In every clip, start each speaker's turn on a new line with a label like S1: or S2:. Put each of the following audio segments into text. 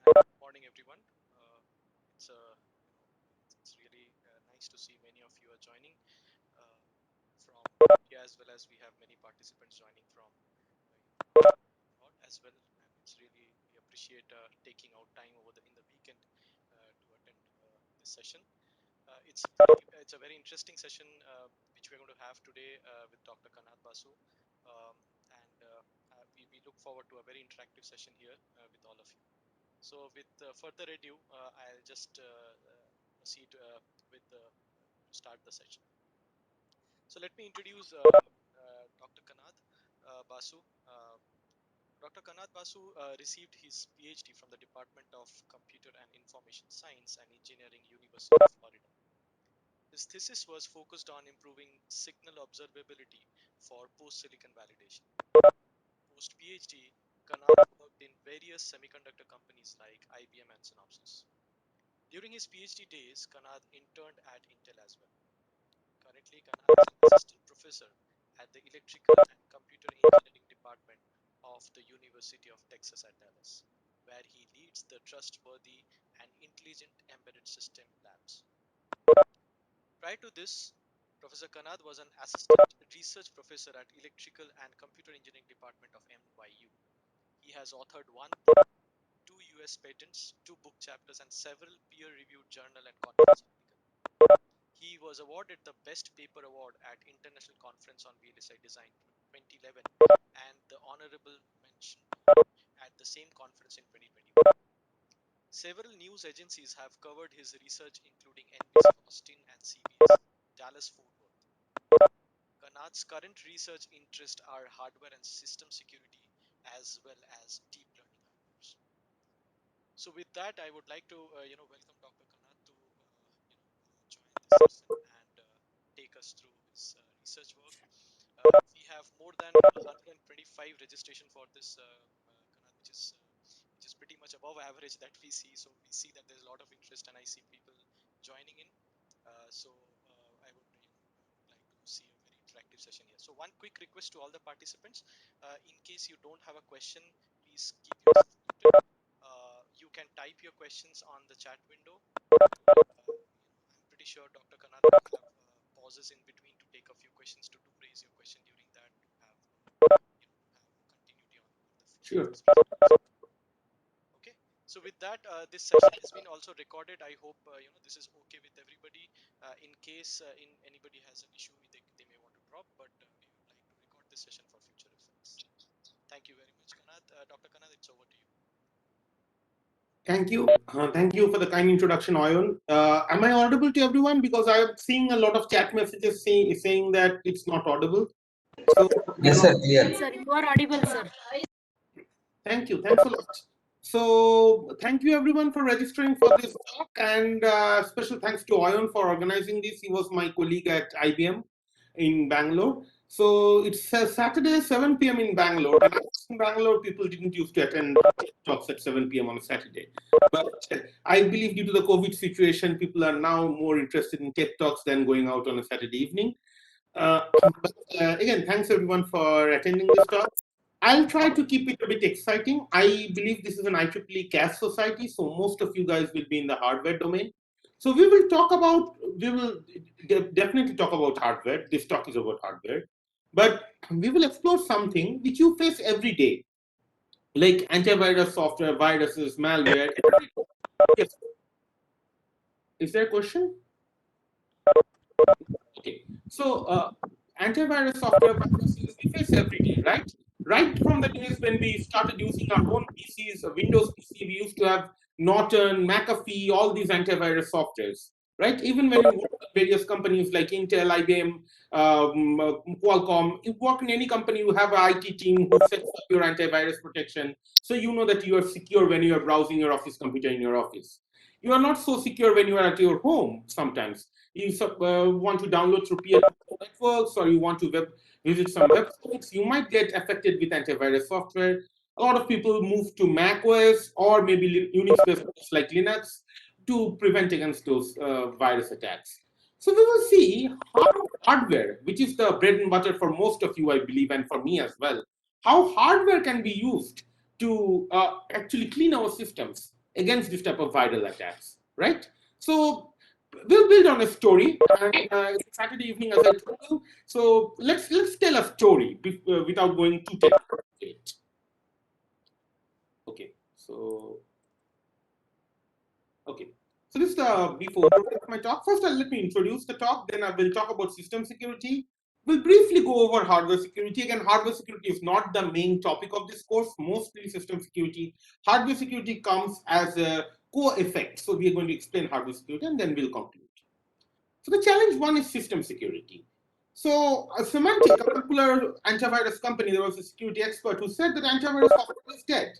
S1: and good morning, everyone. It's it's really nice to see many of you are joining uh, from India, as well as we have many participants joining from abroad as well. And it's really we appreciate taking out time over in the weekend to attend this session. It's a very interesting session which we're going to have today with Dr. Kanad Basu, um, and we look forward to a very interactive session here with all of you. So with further ado, I'll just proceed with to start the session. So let me introduce Dr. Kanad Basu. Dr. Kanad Basu received his PhD from the Department of Computer and Information Science and Engineering, University of Florida. His thesis was focused on improving signal observability for post-silicon validation. Post-PhD, Kanad worked in various semiconductor companies like IBM and Synopsys. During his PhD days, Kanad interned at Intel as well. Currently, Kanad is an assistant professor at the Electrical and Computer Engineering Department of the University of Texas at Dallas, where he leads the Trustworthy and Intelligent Embedded System labs. Prior to this, Professor Kanad was an assistant research professor at Electrical and Computer Engineering Department of NYU. He has authored one book, 2 US patents, 2 book chapters, and several peer-reviewed journal and conference articles. He was awarded the Best Paper Award at International Conference on VLSI Design 2011 and the Honorable Mention at the same conference in 2021. Several news agencies have covered his research, including NBC Austin and CBS Dallas Fort Worth. Kanad's current research interests are hardware and system security, as well as deep learning hardwares. So with that, I would like to welcome Dr. Kanad to join this session and take us through his research work. We have more than 125 registration for this Kanad, which is pretty much above average that we see. So we see that there's a lot of interest, and I see people joining in. I would like to see a very interactive session here. So one quick request to all the participants: in case you don't have a question, please keep yourself muted. You can type your questions on the chat window. I'm pretty sure Dr. Kanad will have pauses in between to take a few questions to do raise your question during that to have continuity on the flow of
S2: Sure.
S1: this presentation. Okay. So with that, this session has been also recorded. I hope this is okay with everybody. In case anybody has an issue, they may want to drop, but we would like to record this session for future reference. Thank you very much, Kanad. Dr. Kanad, it's over to you.
S2: Thank you. Thank you for the kind introduction, Oyun. Am I audible to everyone? Because I'm seeing a lot of chat messages saying that it's not audible. So,
S3: Yes, sir, clear.
S4: Sir, you are audible, sir.
S2: thank you. Thanks a lot. So, thank you everyone for registering for this talk, and special thanks to Oyun for organizing this. He was my colleague at IBM in Bangalore. So it's Saturday, 7 p.m. in Bangalore. And in Bangalore, people didn't used to attend talks at 7 p.m. on a Saturday. But I believe due to the COVID situation, people are now more interested in tech talks than going out on a Saturday evening. Again, thanks everyone for attending this talk. I'll try to keep it a bit exciting. I believe this is an IEEE CAS society, so most of you guys will be in the hardware domain. So we will definitely talk about hardware. This talk is about hardware. But we will explore something which you face every day, like antivirus software, viruses, malware. Yes. Is there a question? Okay. So antivirus software, viruses, we face every day, right? Right from the days when we started using our own PCs, Windows PC, we used to have Norton, McAfee, all these antivirus softwares, right? Even when you work at various companies like Intel, IBM, Qualcomm, you work in any company, you have an IT team who sets up your antivirus protection. So you know that you are secure when you are browsing your office computer in your office. You are not so secure when you are at your home sometimes. You want to download through peer-to-peer networks, or you want to visit some websites, you might get affected with antivirus software. A lot of people move to Mac OS or maybe Unix-based like Linux to prevent against those virus attacks. So we will see how hardware, which is the bread and butter for most of you, I believe, and for me as well, how hardware can be used to actually clean our systems against this type of viral attacks, right? So we'll build on a story, and it's Saturday evening, as I told you. So let's tell a story without going too technical. Okay, so okay. So this is the brief overview of my talk. First, let me introduce the talk. Then I will talk about system security. We'll briefly go over hardware security. Again, hardware security is not the main topic of this course, mostly system security. Hardware security comes as a co-effect. So we are going to explain hardware security and then we'll conclude. So the challenge one is system security. So Symantec, a popular antivirus company, there was a security expert who said that antivirus software is dead.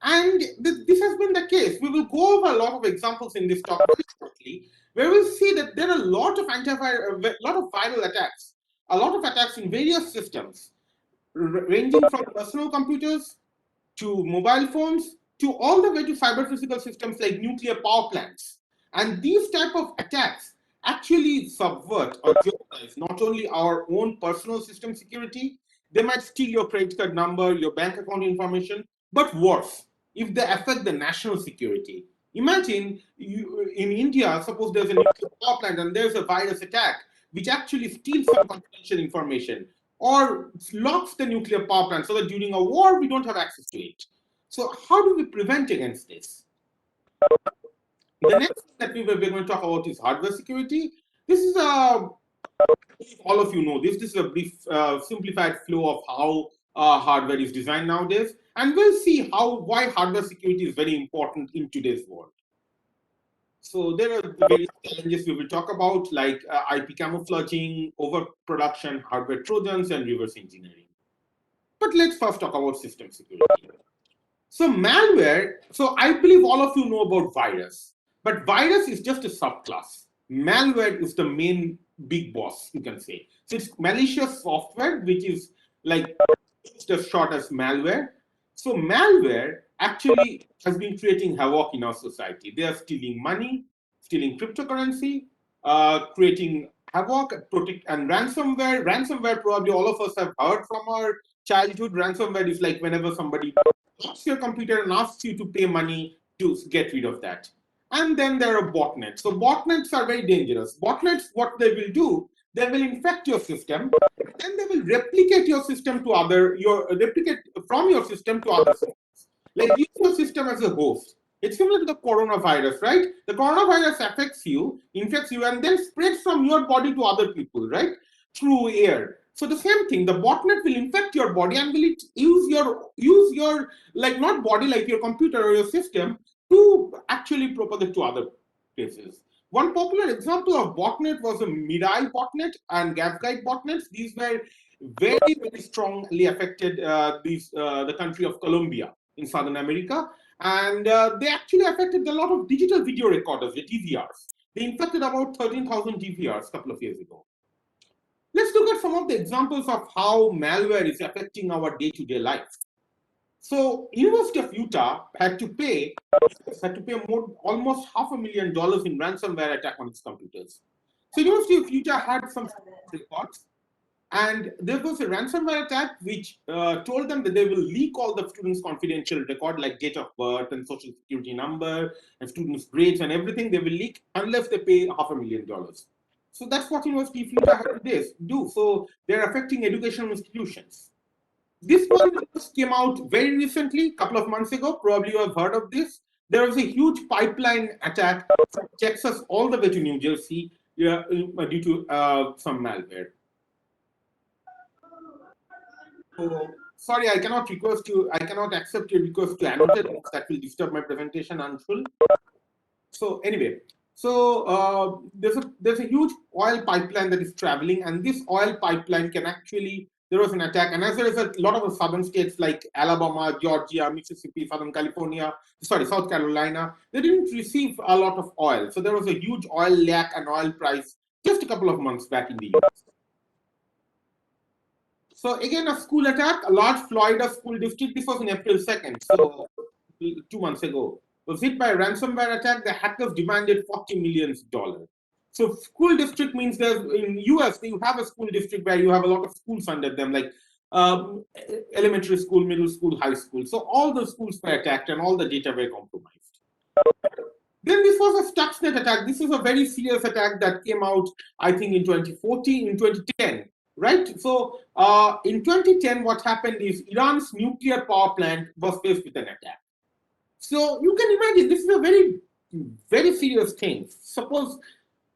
S2: And this has been the case. We will go over a lot of examples in this talk very shortly, where we'll see that there are a lot of viral attacks, a lot of attacks in various systems, ranging from personal computers to mobile phones to all the way to cyber physical systems like nuclear power plants. And these type of attacks actually subvert or jeopardize not only our own personal system security, they might steal your credit card number, your bank account information, but worse, if they affect the national security. Imagine in India, suppose there's a nuclear power plant and there's a virus attack which actually steals some confidential information or locks the nuclear power plant so that during a war we don't have access to it. So how do we prevent against this? The next thing that we're going to talk about is hardware security. This is all of you know this. This is a brief, simplified flow of how hardware is designed nowadays, and we'll see why hardware security is very important in today's world. So there are the various challenges we will talk about, like IP camouflaging, overproduction, hardware trojans, and reverse engineering. But let's first talk about system security. So malware, so I believe all of you know about virus, but virus is just a subclass. Malware is the main big boss, you can say. So it's malicious software, which is like just as short as malware. So malware actually has been creating havoc in our society. They are stealing money, stealing cryptocurrency, creating havoc, and ransomware. Ransomware, probably all of us have heard from our childhood. Ransomware is like whenever somebody hacks your computer and asks you to pay money to get rid of that. And then there are botnets. So botnets are very dangerous. Botnets, what they will do, they will infect your system, and then they will replicate your system to replicate from your system to other systems. Like use your system as a host. It's similar to the coronavirus, right? The coronavirus affects you, infects you, and then spreads from your body to other people, right? Through air. So the same thing, the botnet will infect your body and will it use your like not body like your computer or your system to actually propagate to other places. One popular example of botnet was the Mirai botnet and Gasguide botnets. These were very strongly affected the country of Colombia in Southern America, and they actually affected a lot of digital video recorders, the DVRs. They infected about 13,000 DVRs a couple of years ago. Let's look at some of the examples of how malware is affecting our day-to-day life. So, University of Utah had to pay almost $500,000 in ransomware attack on its computers. So, University of Utah had some reports, and there was a ransomware attack which told them that they will leak all the students' confidential record, like date of birth and social security number and students' grades and everything. They will leak unless they pay $500,000. So that's what University of Utah had to do. So they're affecting educational institutions. This one just came out very recently, a couple of months ago. Probably you have heard of this. There was a huge pipeline attack from Texas all the way to New Jersey due to some malware. So, sorry, I cannot accept your request to annotate. That will disturb my presentation, Anshul. So anyway, there's a huge oil pipeline that is traveling, and this oil pipeline can actually, there was an attack, and as a result, a lot of the southern states like Alabama, Georgia, Mississippi, South Carolina, they didn't receive a lot of oil. So there was a huge oil lack and oil price just a couple of months back in the US. So again, a school attack, a large Florida school district. This was on April 2nd, so 2 months ago. Was hit by a ransomware attack. The hackers demanded $40 million. So school district means there's in US you have a school district where you have a lot of schools under them, like elementary school, middle school, high school. So all the schools were attacked and all the data were compromised. Then this was a Stuxnet attack. This is a very serious attack that came out, I think, in 2014, in 2010, right? So in 2010, what happened is Iran's nuclear power plant was faced with an attack. So you can imagine this is a very, very serious thing. Suppose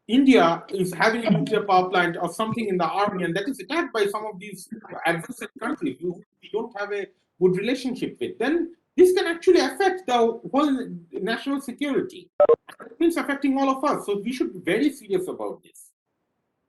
S2: India is having a nuclear power plant or something in the army, and that is attacked by some of these adversary countries who we don't have a good relationship with, then this can actually affect the whole national security. It means affecting all of us. So we should be very serious about this.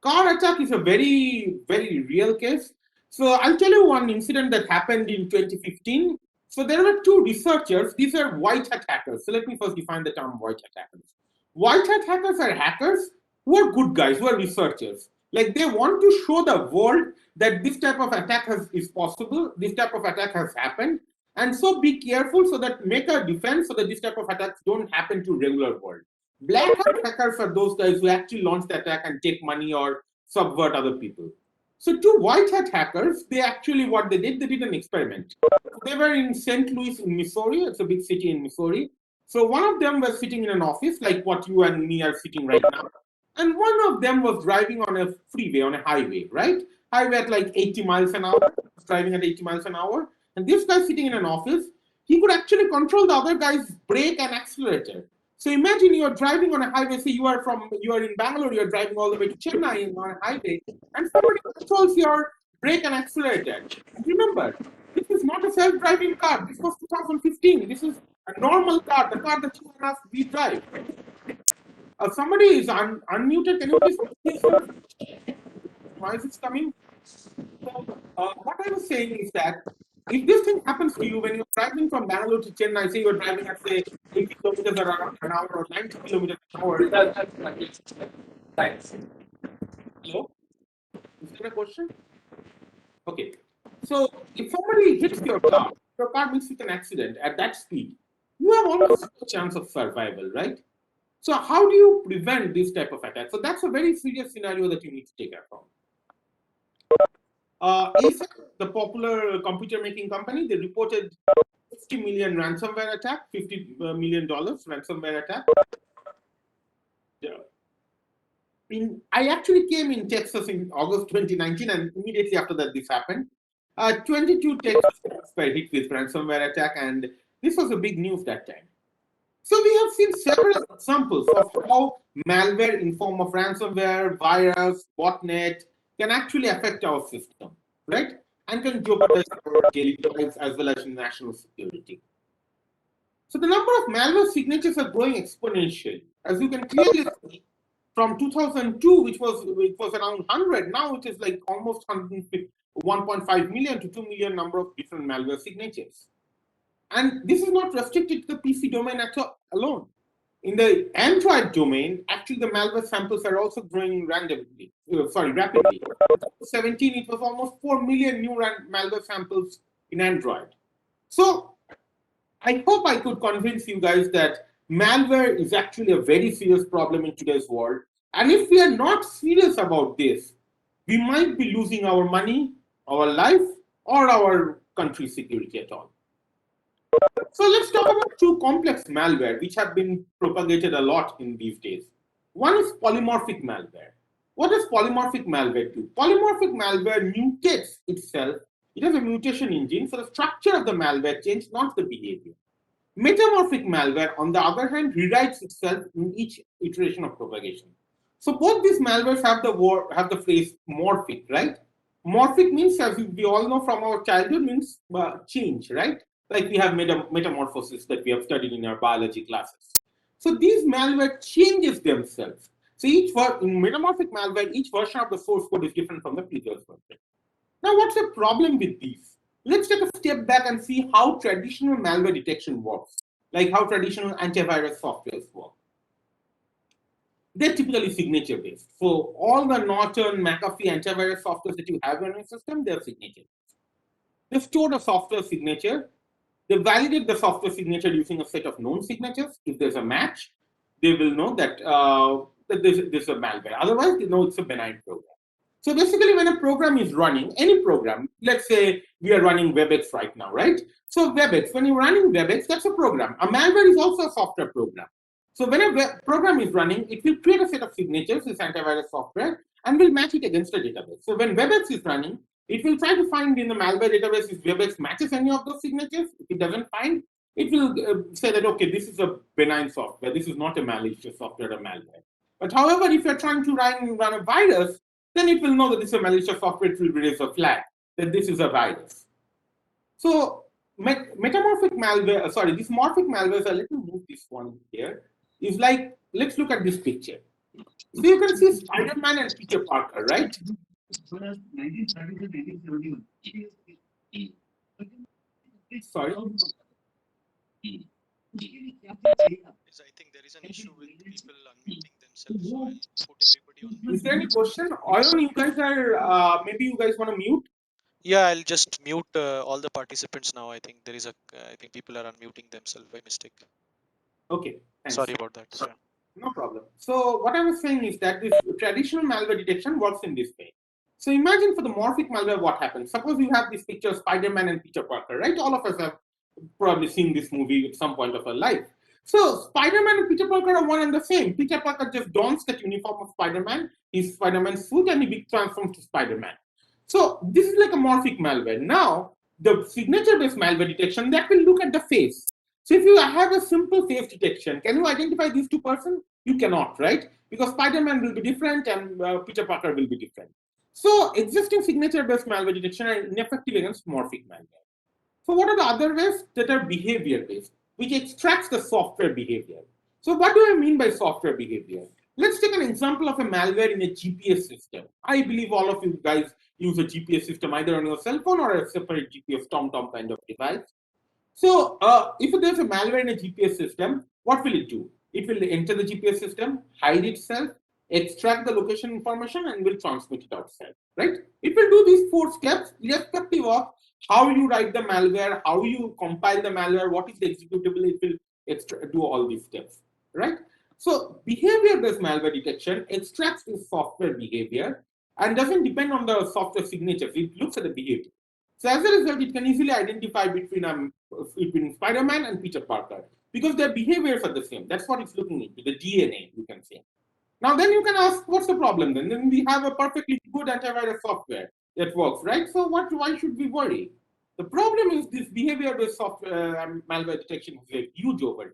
S2: Car attack is a very, very real case. So I'll tell you one incident that happened in 2015. So there were two researchers. These are white hat hackers. So let me first define the term white hat hackers. White hat hackers are hackers who are good guys, who are researchers. Like they want to show the world that this type of attack is possible, this type of attack has happened, and so be careful so that make a defense so that this type of attacks don't happen to regular world. Black hat hackers are those guys who actually launch the attack and take money or subvert other people. So two white hat hackers, they actually what they did an experiment. They were in St. Louis in Missouri. It's a big city in Missouri. So one of them was sitting in an office like what you and me are sitting right now. And one of them was driving on a freeway, on a highway, right? Highway at like 80 miles an hour, driving at 80 miles an hour. And this guy sitting in an office, he could actually control the other guy's brake and accelerator. So imagine you're driving on a highway, say you are in Bangalore, you're driving all the way to Chennai on a highway, and somebody controls your brake and accelerator. And remember, this is not a self-driving car. This was 2015. This is a normal car, the car that you and us we drive. Somebody is unmuted. Can you please noise is coming? So, what I was saying is that if this thing happens to you when you're driving from Bangalore to Chennai, say you're driving at say 80 kilometers an hour or 90 kilometers an hour. Hello? Is there a question? Okay. So if somebody hits your car meets with an accident at that speed, you have almost no chance of survival, right? So how do you prevent this type of attack? So that's a very serious scenario that you need to take care of. ASIC, the popular computer making company, they reported 50 million ransomware attack, $50 million ransomware attack. I actually came in Texas in August 2019, and immediately after that, this happened. 22 Texas were hit with ransomware attack, and this was a big news that time. So we have seen several examples of how malware in form of ransomware, virus, botnet can actually affect our system, right? And can jeopardize our daily lives as well as national security. So the number of malware signatures are growing exponentially. As you can clearly see, from 2002, which was around 100, now it is like almost 1.5 million to 2 million number of different malware signatures. And this is not restricted to the PC domain alone. In the Android domain, actually the malware samples are also growing rapidly. In 2017, it was almost 4 million new malware samples in Android. So I hope I could convince you guys that malware is actually a very serious problem in today's world. And if we are not serious about this, we might be losing our money, our life, or our country's security at all. So let's talk about two complex malware which have been propagated a lot in these days. One is polymorphic malware. What does polymorphic malware do? Polymorphic malware mutates itself. It has a mutation engine, so the structure of the malware changes, not the behavior. Metamorphic malware, on the other hand, rewrites itself in each iteration of propagation. So both these malwares have the phrase morphic, right? Morphic means, as we all know from our childhood, means change, right? Like we have metamorphosis that we have studied in our biology classes. So these malware changes themselves. So in metamorphic malware, each version of the source code is different from the previous version. Now, what's the problem with these? Let's take a step back and see how traditional malware detection works, like how traditional antivirus softwares work. They're typically signature-based. So all the Norton, McAfee antivirus softwares that you have in your system, they're signature-based. They store the software signature. They validate the software signature using a set of known signatures. If there's a match, they will know that, that this is a malware. Otherwise, they know it's a benign program. So basically, when a program is running, any program, let's say we are running WebEx right now, right? So WebEx, when you're running WebEx, that's a program. A malware is also a software program. So when a program is running, it will create a set of signatures, this antivirus software, and will match it against a database. So when WebEx is running, it will try to find in the malware database if WebEx matches any of those signatures. If it doesn't find, it will say that, okay, this is a benign software. This is not a malicious software or malware. But however, if you're trying to run a virus, then it will know that this is a malicious software. It will raise a flag that this is a virus. So metamorphic malware, sorry, this morphic malware, so let me move this one here, is like, let's look at this picture. So you can see Spider-Man and Peter Parker, right? Sorry.
S1: Yes, I think there is an issue with people unmuting themselves, so I'll put everybody on
S2: Is
S1: mute.
S2: there any question? Or you guys are, maybe you guys want to mute?
S1: Yeah, I'll just mute all the participants now. I think there is a, I think people are unmuting themselves by mistake.
S2: Okay, thanks.
S1: Sorry about that. Yeah.
S2: No problem. So what I was saying is that this traditional malware detection works in this way. So imagine for the morphic malware, what happens? Suppose you have this picture of Spider-Man and Peter Parker, right? All of us have probably seen this movie at some point of our life. So Spider-Man and Peter Parker are one and the same. Peter Parker just dons that uniform of Spider-Man, his Spider-Man suit, and he transforms to Spider-Man. So this is like a morphic malware. Now, the signature-based malware detection, that will look at the face. So if you have a simple face detection, can you identify these two persons? You cannot, right? Because Spider-Man will be different and Peter Parker will be different. So existing signature-based malware detection are ineffective against morphic malware. So what are the other ways that are behavior-based, which extracts the software behavior? So what do I mean by software behavior? Let's take an example of a malware in a GPS system. I believe all of you guys use a GPS system either on your cell phone or a separate GPS TomTom kind of device. So if there's a malware in a GPS system, what will it do? It will enter the GPS system, hide itself, extract the location information, and will transmit it outside, right? It will do these 4 steps irrespective of how you write the malware, how you compile the malware, what is the executable, it will do all these steps, right? So behavior-based malware detection extracts this software behavior and doesn't depend on the software signatures. It looks at the behavior. So as a result, it can easily identify between Spider-Man and Peter Parker because their behaviors are the same. That's what it's looking into, the DNA, you can say. Now, then you can ask, what's the problem then? Then we have a perfectly good antivirus software that works, right? So why should we worry? The problem is this behavior-based software malware detection is a huge overhead.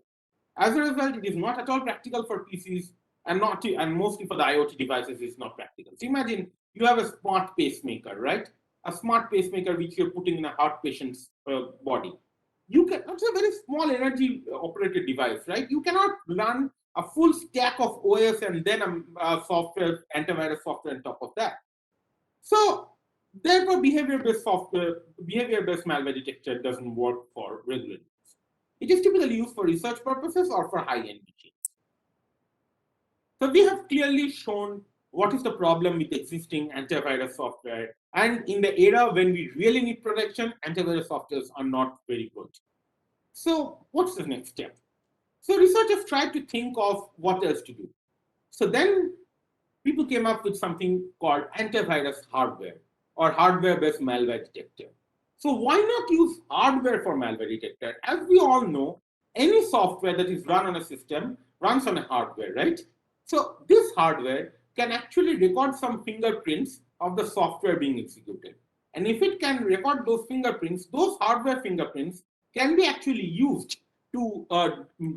S2: As a result, it is not at all practical for PCs and mostly for the IoT devices is not practical. So imagine you have a smart pacemaker, right? A smart pacemaker which you're putting in a heart patient's body. That's a very small energy operated device, right? You cannot run a full stack of OS and then a software, antivirus software on top of that. So therefore, behavior-based malware detection doesn't work for regular use. It is typically used for research purposes or for high-end machines. So we have clearly shown what is the problem with existing antivirus software. And in the era when we really need protection, antivirus softwares are not very good. So what's the next step? So researchers tried to think of what else to do. So then people came up with something called antivirus hardware or hardware-based malware detector. So why not use hardware for malware detector? As we all know, any software that is run on a system runs on a hardware, right? So this hardware can actually record some fingerprints of the software being executed. And if it can record those fingerprints, those hardware fingerprints can be actually used to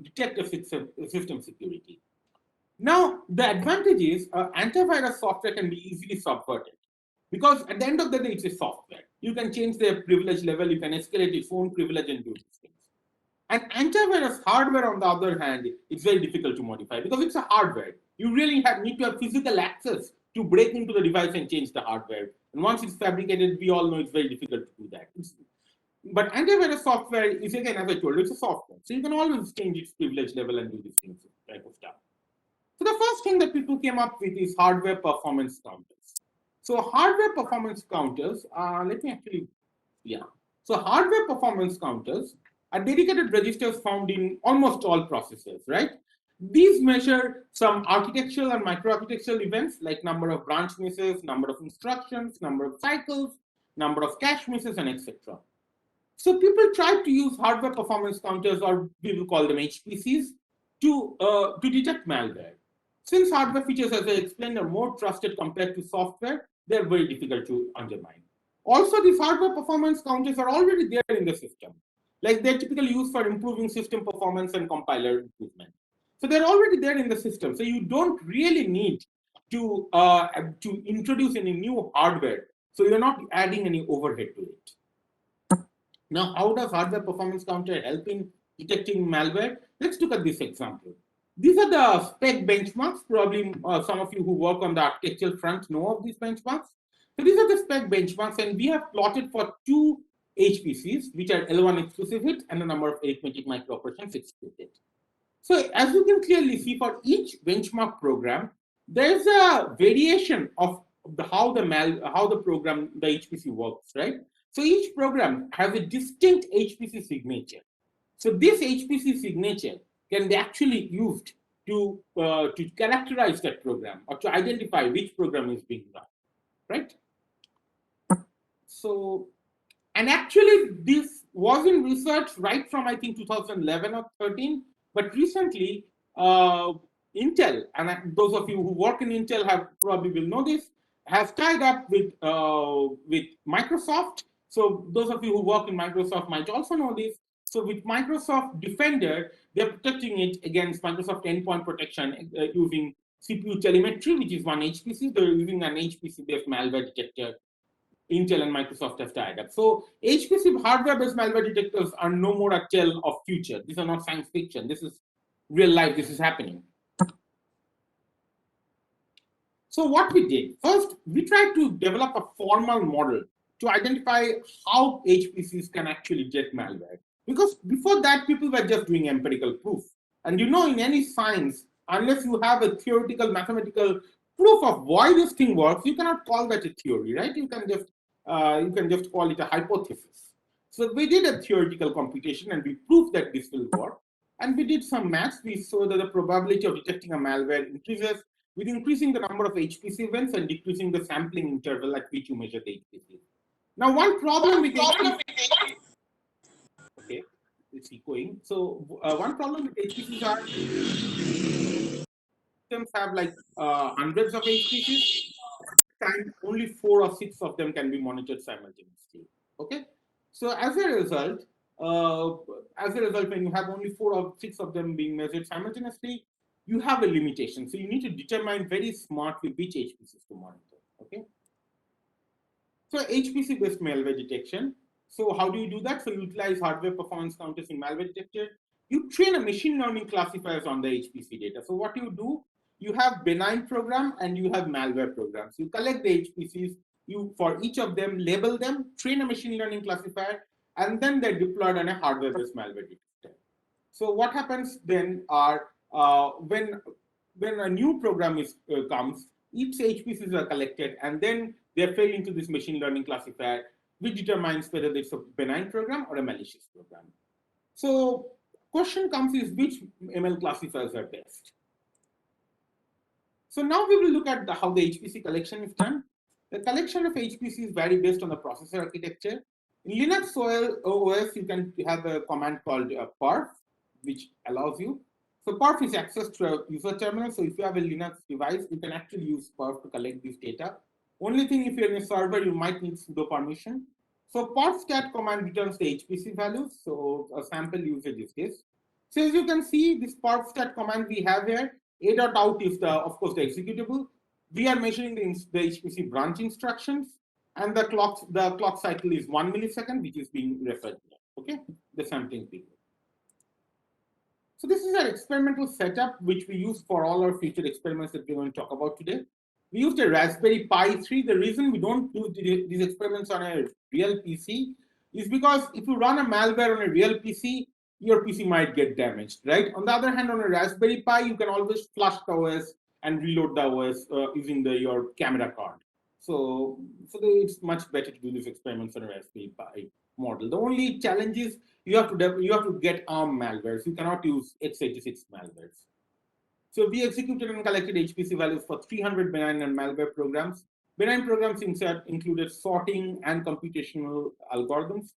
S2: detect a system security. Now, the advantage is antivirus software can be easily subverted because at the end of the day, it's a software. You can change the privilege level, you can escalate its own privilege and do these things. And antivirus hardware, on the other hand, it's very difficult to modify because it's a hardware. You really need to have physical access to break into the device and change the hardware. And once it's fabricated, we all know it's very difficult to do that. But antivirus software is, again, as I told you, it's a software. So you can always change its privilege level and do these things, type of stuff. So the first thing that people came up with is hardware performance counters. So hardware performance counters, let me actually, yeah. So hardware performance counters are dedicated registers found in almost all processors, right? These measure some architectural and microarchitectural events like number of branch misses, number of instructions, number of cycles, number of cache misses, and etc. So people tried to use hardware performance counters, or we will call them HPCs, to detect malware. Since hardware features, as I explained, are more trusted compared to software, they're very difficult to undermine. Also, these hardware performance counters are already there in the system. Like they're typically used for improving system performance and compiler improvement. So they're already there in the system. So you don't really need to introduce any new hardware. So you're not adding any overhead to it. Now, how does hardware performance counter help in detecting malware? Let's look at this example. These are the SPEC benchmarks. Probably some of you who work on the architectural front know of these benchmarks. So these are the SPEC benchmarks, and we have plotted for two HPCs, which are L1 exclusive hit and the number of arithmetic microoperations executed. So as you can clearly see, for each benchmark program, there's a variation of how the program, the HPC works, right? So each program has a distinct HPC signature. So this HPC signature can be actually used to characterize that program or to identify which program is being run, right? So, and actually, this was in research right from I think 2011 or 13. But recently, Intel, and those of you who work in Intel have probably will know this, has tied up with Microsoft. So those of you who work in Microsoft might also know this. So with Microsoft Defender, they're protecting it against Microsoft endpoint protection using CPU telemetry, which is one HPC. They're using an HPC-based malware detector. Intel and Microsoft have tied up. So HPC hardware-based malware detectors are no more a tale of future. These are not science fiction. This is real life. This is happening. So what we did, first, we tried to develop a formal model to identify how HPCs can actually get malware. Because before that, people were just doing empirical proof. And you know, in any science, unless you have a theoretical mathematical proof of why this thing works, you cannot call that a theory, right? You can just call it a hypothesis. So we did a theoretical computation and we proved that this will work. And we did some maths. We saw that the probability of detecting a malware increases with increasing the number of HPC events and decreasing the sampling interval at which you measure the HPC. Now, one problem with HPC, okay, it's echoing. So one problem with HPCs are systems have like hundreds of HPCs, and only 4 or 6 of them can be monitored simultaneously. Okay, so uh, as a result, when you have only 4 or 6 of them being measured simultaneously, you have a limitation. So you need to determine very smartly which HPCs to monitor. Okay, so HPC-based malware detection. So how do you do that? So you utilize hardware performance counters in malware detector. You train a machine learning classifiers on the HPC data. So what you do, you have benign program and you have malware programs. You collect the HPCs, you for each of them label them, train a machine learning classifier, and then they're deployed on a hardware-based malware detector. So what happens then are when a new program comes, each HPCs are collected and then they're fed into this machine learning classifier, which determines whether it's a benign program or a malicious program. So question comes is which ML classifiers are best? So now we will look at how the HPC collection is done. The collection of HPCs vary based on the processor architecture. In Linux OS, you can have a command called perf, which allows you. So perf is access to a user terminal. So if you have a Linux device, you can actually use perf to collect this data. Only thing, if you're in a server, you might need sudo permission. So perfstat command returns the HPC values. So a sample usage is this. So as you can see, this perfstat command we have here, a.out is of course, the executable. We are measuring the HPC branch instructions, and the clock cycle is 1 millisecond, which is being referred to. Okay, the sampling period. So this is our experimental setup, which we use for all our future experiments that we're going to talk about today. We used a Raspberry Pi 3. The reason we don't do these experiments on a real PC is because if you run a malware on a real PC, your PC might get damaged, right? On the other hand, on a Raspberry Pi, you can always flush the OS and reload the OS using your camera card. So it's much better to do these experiments on a Raspberry Pi model. The only challenge is you have to get ARM malwares. You cannot use x86 malwares. So we executed and collected HPC values for 300 benign and malware programs. Benign programs included sorting and computational algorithms.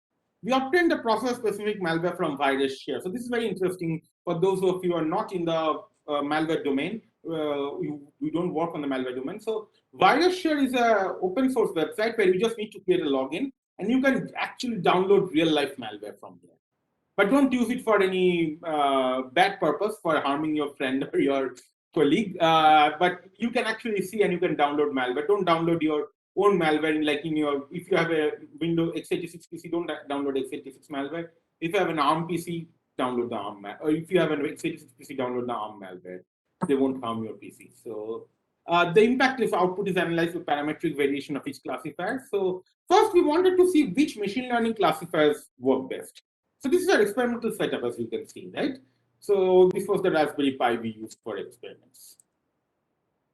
S2: we obtained the process-specific malware from virus share. So this is very interesting for those of you who are not in the malware domain. We don't work on the malware domain. So virus share is a open source website where you just need to create a login, and you can actually download real life malware from there. But don't use it for any bad purpose for harming your friend or your colleague. But you can actually see and you can download malware. Don't download your own malware like in your, if you have a Windows x86 PC, don't download x86 malware. If you have an ARM PC, download the ARM malware. Or if you have an x86 PC, download the ARM malware. They won't harm your PC. So the impact is output is analyzed with parametric variation of each classifier. So first we wanted to see which machine learning classifiers work best. So this is our experimental setup, as you can see, right? So this was the Raspberry Pi we used for experiments.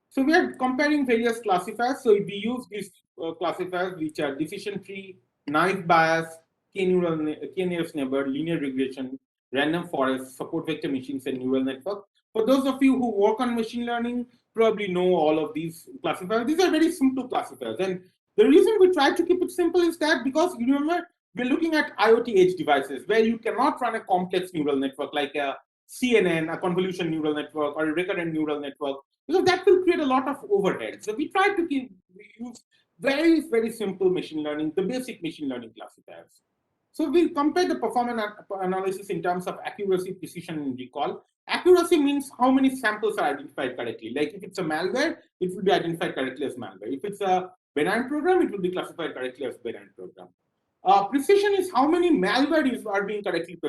S2: So we are comparing various classifiers. So we use these classifiers, which are decision tree, naive bias, k-nearest neighbor, linear regression, random forest, support vector machines, and neural network. For those of you who work on machine learning, probably know all of these classifiers. These are very simple classifiers. And the reason we try to keep it simple is that because you remember, we're looking at IoT edge devices where you cannot run a complex neural network like a CNN, a convolution neural network, or a recurrent neural network, because that will create a lot of overhead. So we try to use very, very simple machine learning, the basic machine learning classifiers. So we'll compare the performance analysis in terms of accuracy, precision, and recall. Accuracy means how many samples are identified correctly. Like if it's a malware, it will be identified correctly as malware. If it's a benign program, it will be classified correctly as benign program. Precision is how many malware are being correctly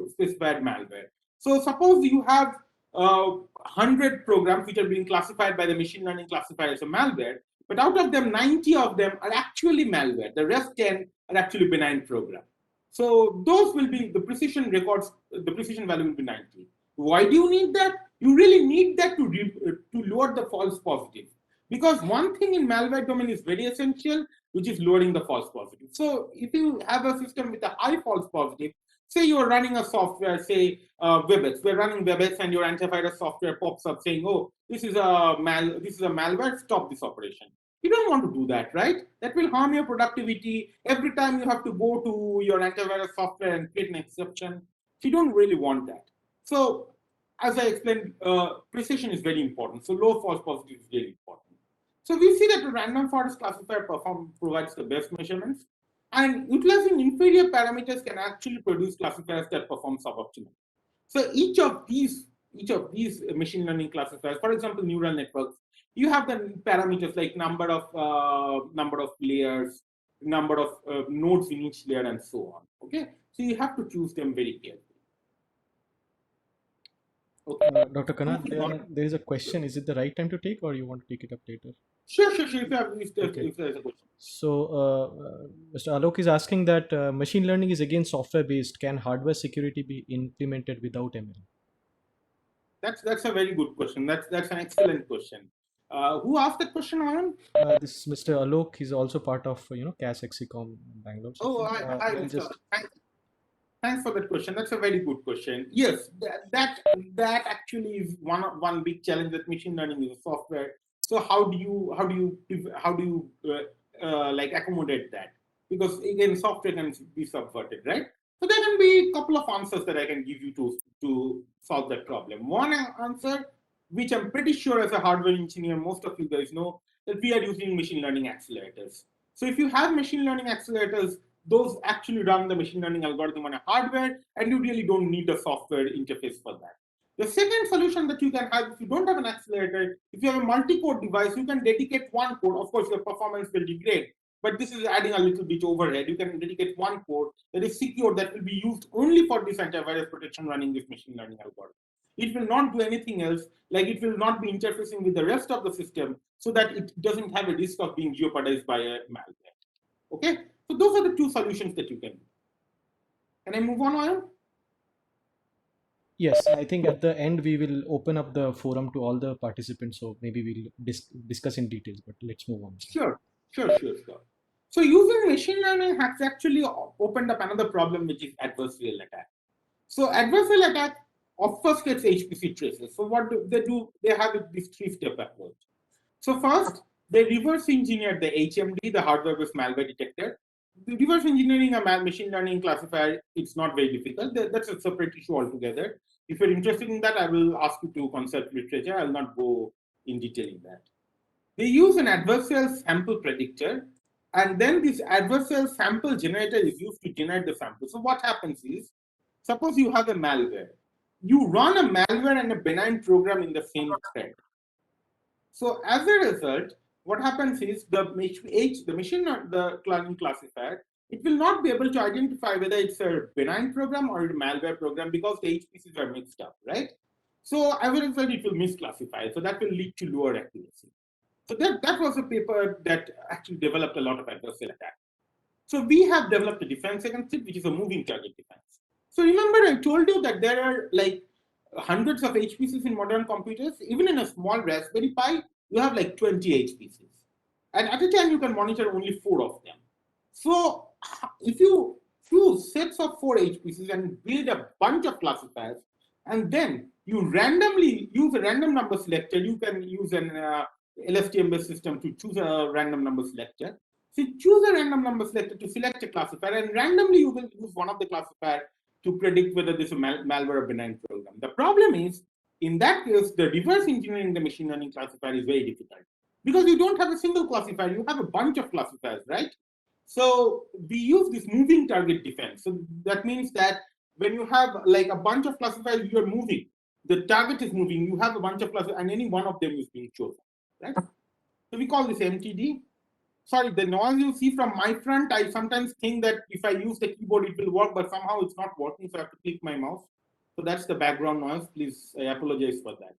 S2: specified malware. So suppose you have 100 programs which are being classified by the machine learning classifier as a malware, but out of them, 90 of them are actually malware. The rest 10 are actually benign program. So those will be the precision records, the precision value will be 90. Why do you need that? You really need that to lower the false positive. Because one thing in malware domain is very essential, which is lowering the false positive. So if you have a system with a high false positive, say you're running a software, say WebEx, we're running WebEx and your antivirus software pops up saying, oh, this is a malware, stop this operation. You don't want to do that, right? That will harm your productivity. Every time you have to go to your antivirus software and create an exception. So you don't really want that. So as I explained, precision is very important. So low false positive is very important. So we see that the random forest classifier provides the best measurements, and utilizing inferior parameters can actually produce classifiers that perform suboptimally. So each of these machine learning classifiers, for example, neural networks, you have the parameters like number of layers, number of nodes in each layer, and so on. Okay, so you have to choose them very carefully.
S3: Okay. Dr. Kanad, there is a question. Is it the right time to take, or you want to take it up later?
S2: Sure. If there's a question.
S3: So, Mr. Alok is asking that machine learning is again software based. Can hardware security be implemented without ML?
S2: That's a very good question. That's an excellent question. Who asked that question, Aaron?
S3: This Mr. Alok is also part of CAS Hexicom Bangalore. So
S2: Oh, hi, Mr. Thanks for that question. That's a very good question. Yes, that actually is one big challenge that machine learning is software. So how do you like accommodate that? Because again, software can be subverted, right? So there can be a couple of answers that I can give you to solve that problem. One answer, which I'm pretty sure as a hardware engineer, most of you guys know, that we are using machine learning accelerators. So if you have machine learning accelerators, those actually run the machine learning algorithm on a hardware, and you really don't need a software interface for that. The second solution that you can have, if you don't have an accelerator, if you have a multi-core device, you can dedicate one core. Of course, your performance will degrade, but this is adding a little bit overhead. You can dedicate one core that is secure, that will be used only for this antivirus protection running this machine learning algorithm. It will not do anything else, like it will not be interfacing with the rest of the system so that it doesn't have a risk of being jeopardized by a malware. Okay, so those are the two solutions that you can do. Can I move on, Ayan?
S3: Yes, I think at the end we will open up the forum to all the participants. So maybe we'll discuss in details, but let's move on.
S2: Sure. So using machine learning has actually opened up another problem, which is adversarial attack. So adversarial attack obfuscates HPC traces. So what do? They have this three-step approach. So first, they reverse engineer the HMD, the hardware-based malware detector. the reverse engineering a machine learning classifier, it's not very difficult. That's a separate issue altogether. If you're interested in that, I will ask you to consult literature. I'll not go in detail in that. They use an adversarial sample predictor, and then this adversarial sample generator is used to generate the sample. So what happens is, suppose you have a malware. You run a malware and a benign program in the same thread. So as a result, what happens is the machine, the learning classifier, it will not be able to identify whether it's a benign program or a malware program because the HPCs are mixed up, right? So as a result, it will misclassify. So that will lead to lower accuracy. So that was a paper that actually developed a lot of adversarial attack. So we have developed a defense against it, which is a moving target defense. So remember, I told you that there are like hundreds of HPCs in modern computers. Even in a small Raspberry Pi, you have like 20 HPCs. And at a time, you can monitor only 4 of them. So if you do sets of 4 HPCs and build a bunch of classifiers, and then you randomly use a random number selector, you can use an LSTM-based system to choose a random number selector. So you choose a random number selector to select a classifier, and randomly you will use one of the classifier to predict whether this is a malware or benign program. The problem is, in that case, the reverse engineering the machine learning classifier is very difficult because you don't have a single classifier, you have a bunch of classifiers, right? So we use this moving target defense. So that means that when you have like a bunch of classifiers, you are moving, the target is moving, you have a bunch of classifiers, and any one of them is being chosen, right? So we call this MTD. Sorry, the noise you see from my front, I sometimes think that if I use the keyboard, it will work, but somehow it's not working, so I have to click my mouse. So that's the background noise. Please, I apologize for that.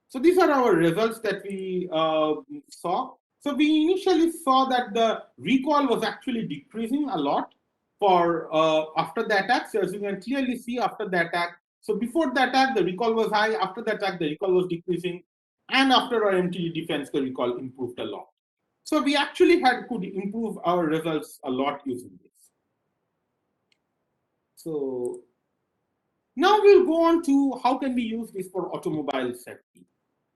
S2: So these are our results that we saw. So we initially saw that the recall was actually decreasing a lot for after the attack. So as you can clearly see after the attack, so before the attack, the recall was high. After the attack, the recall was decreasing. And after our MTD defense, the recall improved a lot. So we actually could improve our results a lot using this. So now we'll go on to how can we use this for automobile safety.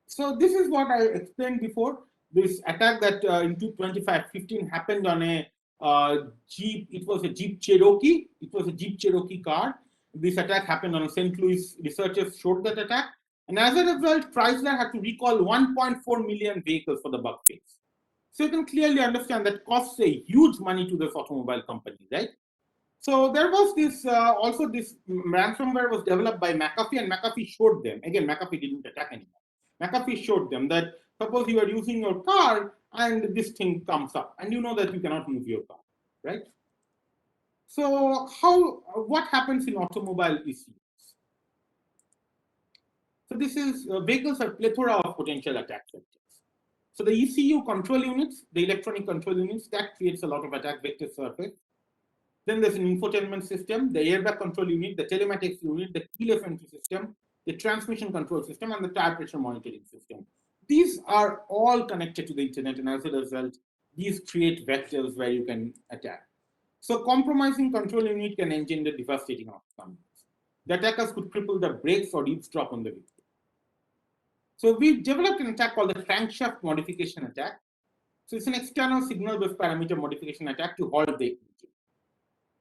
S2: So this is what I explained before. This attack that in 2015 happened on a Jeep. It was a Jeep Cherokee. It was a Jeep Cherokee car. This attack happened on a St. Louis. Researchers showed that attack. And as a result, Chrysler had to recall 1.4 million vehicles for the bug fix. So you can clearly understand that costs a huge money to this automobile company, right? So there was this, also this ransomware was developed by McAfee, and McAfee showed them. Again, McAfee didn't attack anyone. McAfee showed them that suppose you are using your car and this thing comes up, and you know that you cannot move your car, right? So what happens in automobile ECUs? So this is, vehicles are plethora of potential attack vectors. So the ECU control units, the electronic control units, that creates a lot of attack vector surface. Then there's an infotainment system, the airbag control unit, the telematics unit, the keyless entry system, the transmission control system, and the tire pressure monitoring system. These are all connected to the internet, and as a result, these create vectors where you can attack. So compromising control unit can engender devastating outcomes. The attackers could cripple the brakes or eavesdrop on the victim. So we developed an attack called the Crankshaft modification attack. So it's an external signal-based parameter modification attack to halt the engine.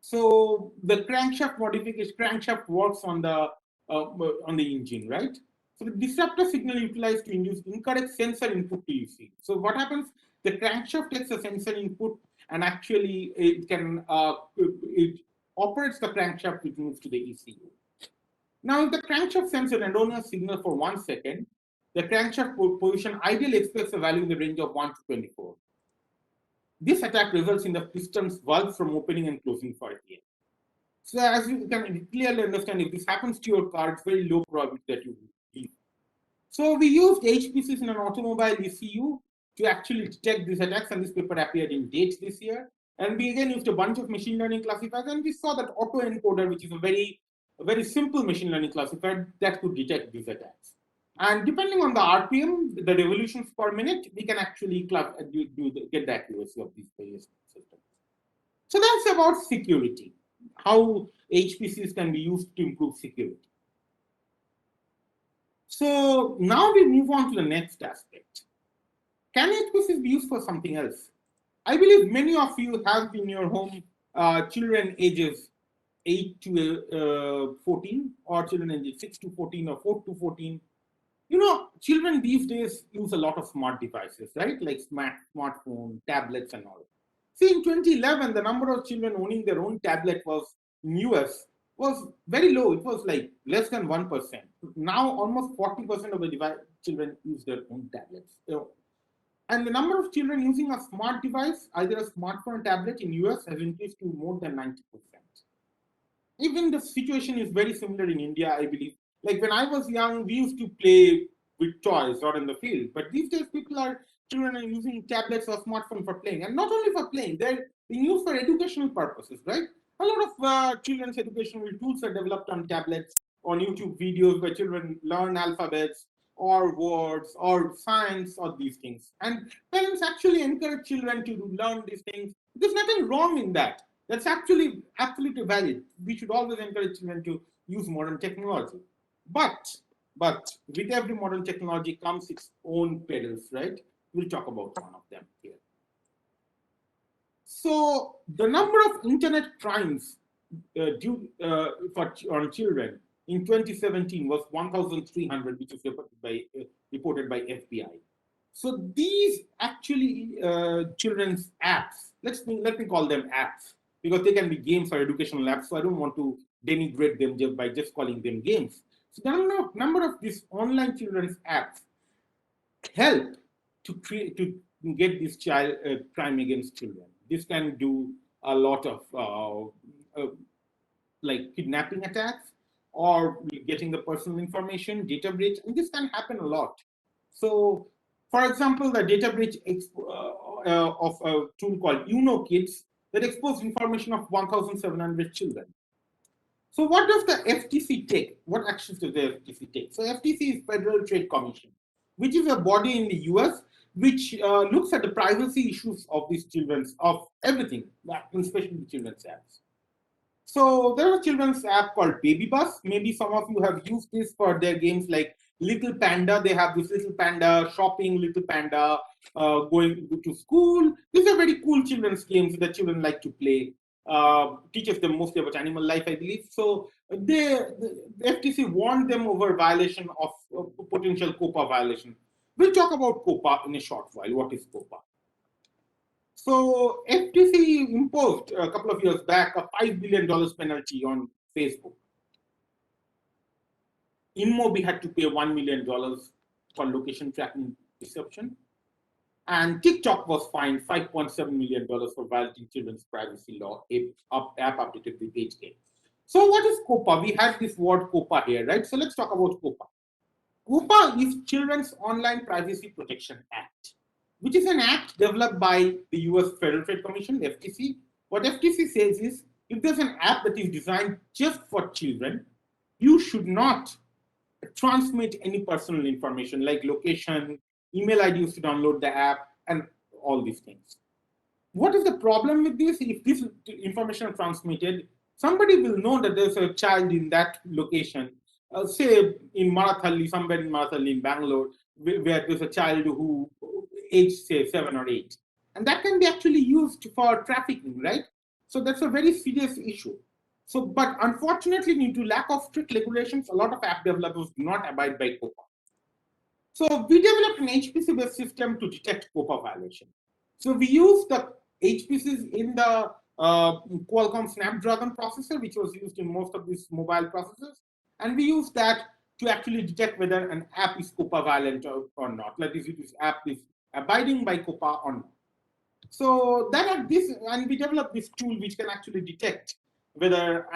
S2: So the crankshaft works on the engine, right? So the disruptor signal utilized to induce incorrect sensor input to ECU. So what happens? The crankshaft takes a sensor input and actually it can it operates the crankshaft which moves to the ECU. Now, if the crankshaft sends an erroneous signal for 1 second, the crankshaft position ideally expects a value in the range of 1 to 24. This attack results in the piston's valve from opening and closing for a year. So as you can clearly understand, if this happens to your car, it's very low probability that you will leave. So we used HPCs in an automobile ECU to actually detect these attacks, and this paper appeared in Dates this year. And we again used a bunch of machine learning classifiers, and we saw that autoencoder, which is a very simple machine learning classifier that could detect these attacks. And depending on the RPM, the revolutions per minute, we can actually get the accuracy of these various systems. So that's about security, how HPCs can be used to improve security. So now we move on to the next aspect. Can HPCs be used for something else? I believe many of you have in your home children ages 8 to 14, or children ages 6 to 14 or 4 to 14. Children these days use a lot of smart devices, right? Like smartphone, tablets, and all. See, in 2011, the number of children owning their own tablet was in US was very low. It was like less than 1%. Now, almost 40% of the children use their own tablets. And the number of children using a smart device, either a smartphone or tablet in US, has increased to more than 90%. Even the situation is very similar in India, I believe. Like when I was young, we used to play with toys or in the field, but these days children are using tablets or smartphones for playing, and not only for playing, they're being used for educational purposes, right? A lot of children's educational tools are developed on tablets, on YouTube videos where children learn alphabets or words or science or these things. And parents actually encourage children to learn these things. There's nothing wrong in that. That's actually absolutely valid. We should always encourage children to use modern technology. But with every modern technology comes its own perils, right? We'll talk about one of them here. So the number of internet crimes on children in 2017 was 1,300, which is reported by FBI. So these actually children's apps, let me call them apps, because they can be games or educational apps. So I don't want to denigrate them by just calling them games. So the number of these online children's apps help to get this child crime against children. This can do a lot of like kidnapping attacks or getting the personal information, data breach, and this can happen a lot. So, for example, the data breach of a tool called Kids that exposed information of 1,700 children. So, what does the FTC take? What actions does the FTC take? So, FTC is Federal Trade Commission, which is a body in the US which looks at the privacy issues of these children's, of everything, especially the children's apps. So there is a children's app called Baby Bus. Maybe some of you have used this for their games like Little Panda. They have this Little Panda shopping, Little Panda going to school. These are very cool children's games that children like to play. Teaches them mostly about animal life, I believe. So the FTC warned them over violation of potential COPA violation. We'll talk about COPA in a short while. What is COPA? So FTC imposed a couple of years back a $5 billion penalty on Facebook. InMobi had to pay $1 million for location tracking deception. And TikTok was fined $5.7 million for violating children's privacy law, app updated with age game. So what is COPA? We had this word COPA here, right? So let's talk about COPA. COPA is Children's Online Privacy Protection Act, which is an act developed by the US Federal Trade Commission, FTC. What FTC says is, if there's an app that is designed just for children, you should not transmit any personal information like location, email IDs to download the app, and all these things. What is the problem with this? If this information is transmitted, somebody will know that there's a child in that location, say in Marathalli, somewhere in Marathalli in Bangalore, where there's a child who age say 7 or 8, and that can be actually used for trafficking, right? So that's a very serious issue. So, but unfortunately, due to lack of strict regulations, a lot of app developers do not abide by COPA. So we developed an HPC-based system to detect COPA violation. So we use the HPCs in the Qualcomm Snapdragon processor, which was used in most of these mobile processors, and we use that to actually detect whether an app is COPA violent or not. Like if this app is abiding by COPA or not. So that and we developed this tool which can actually detect whether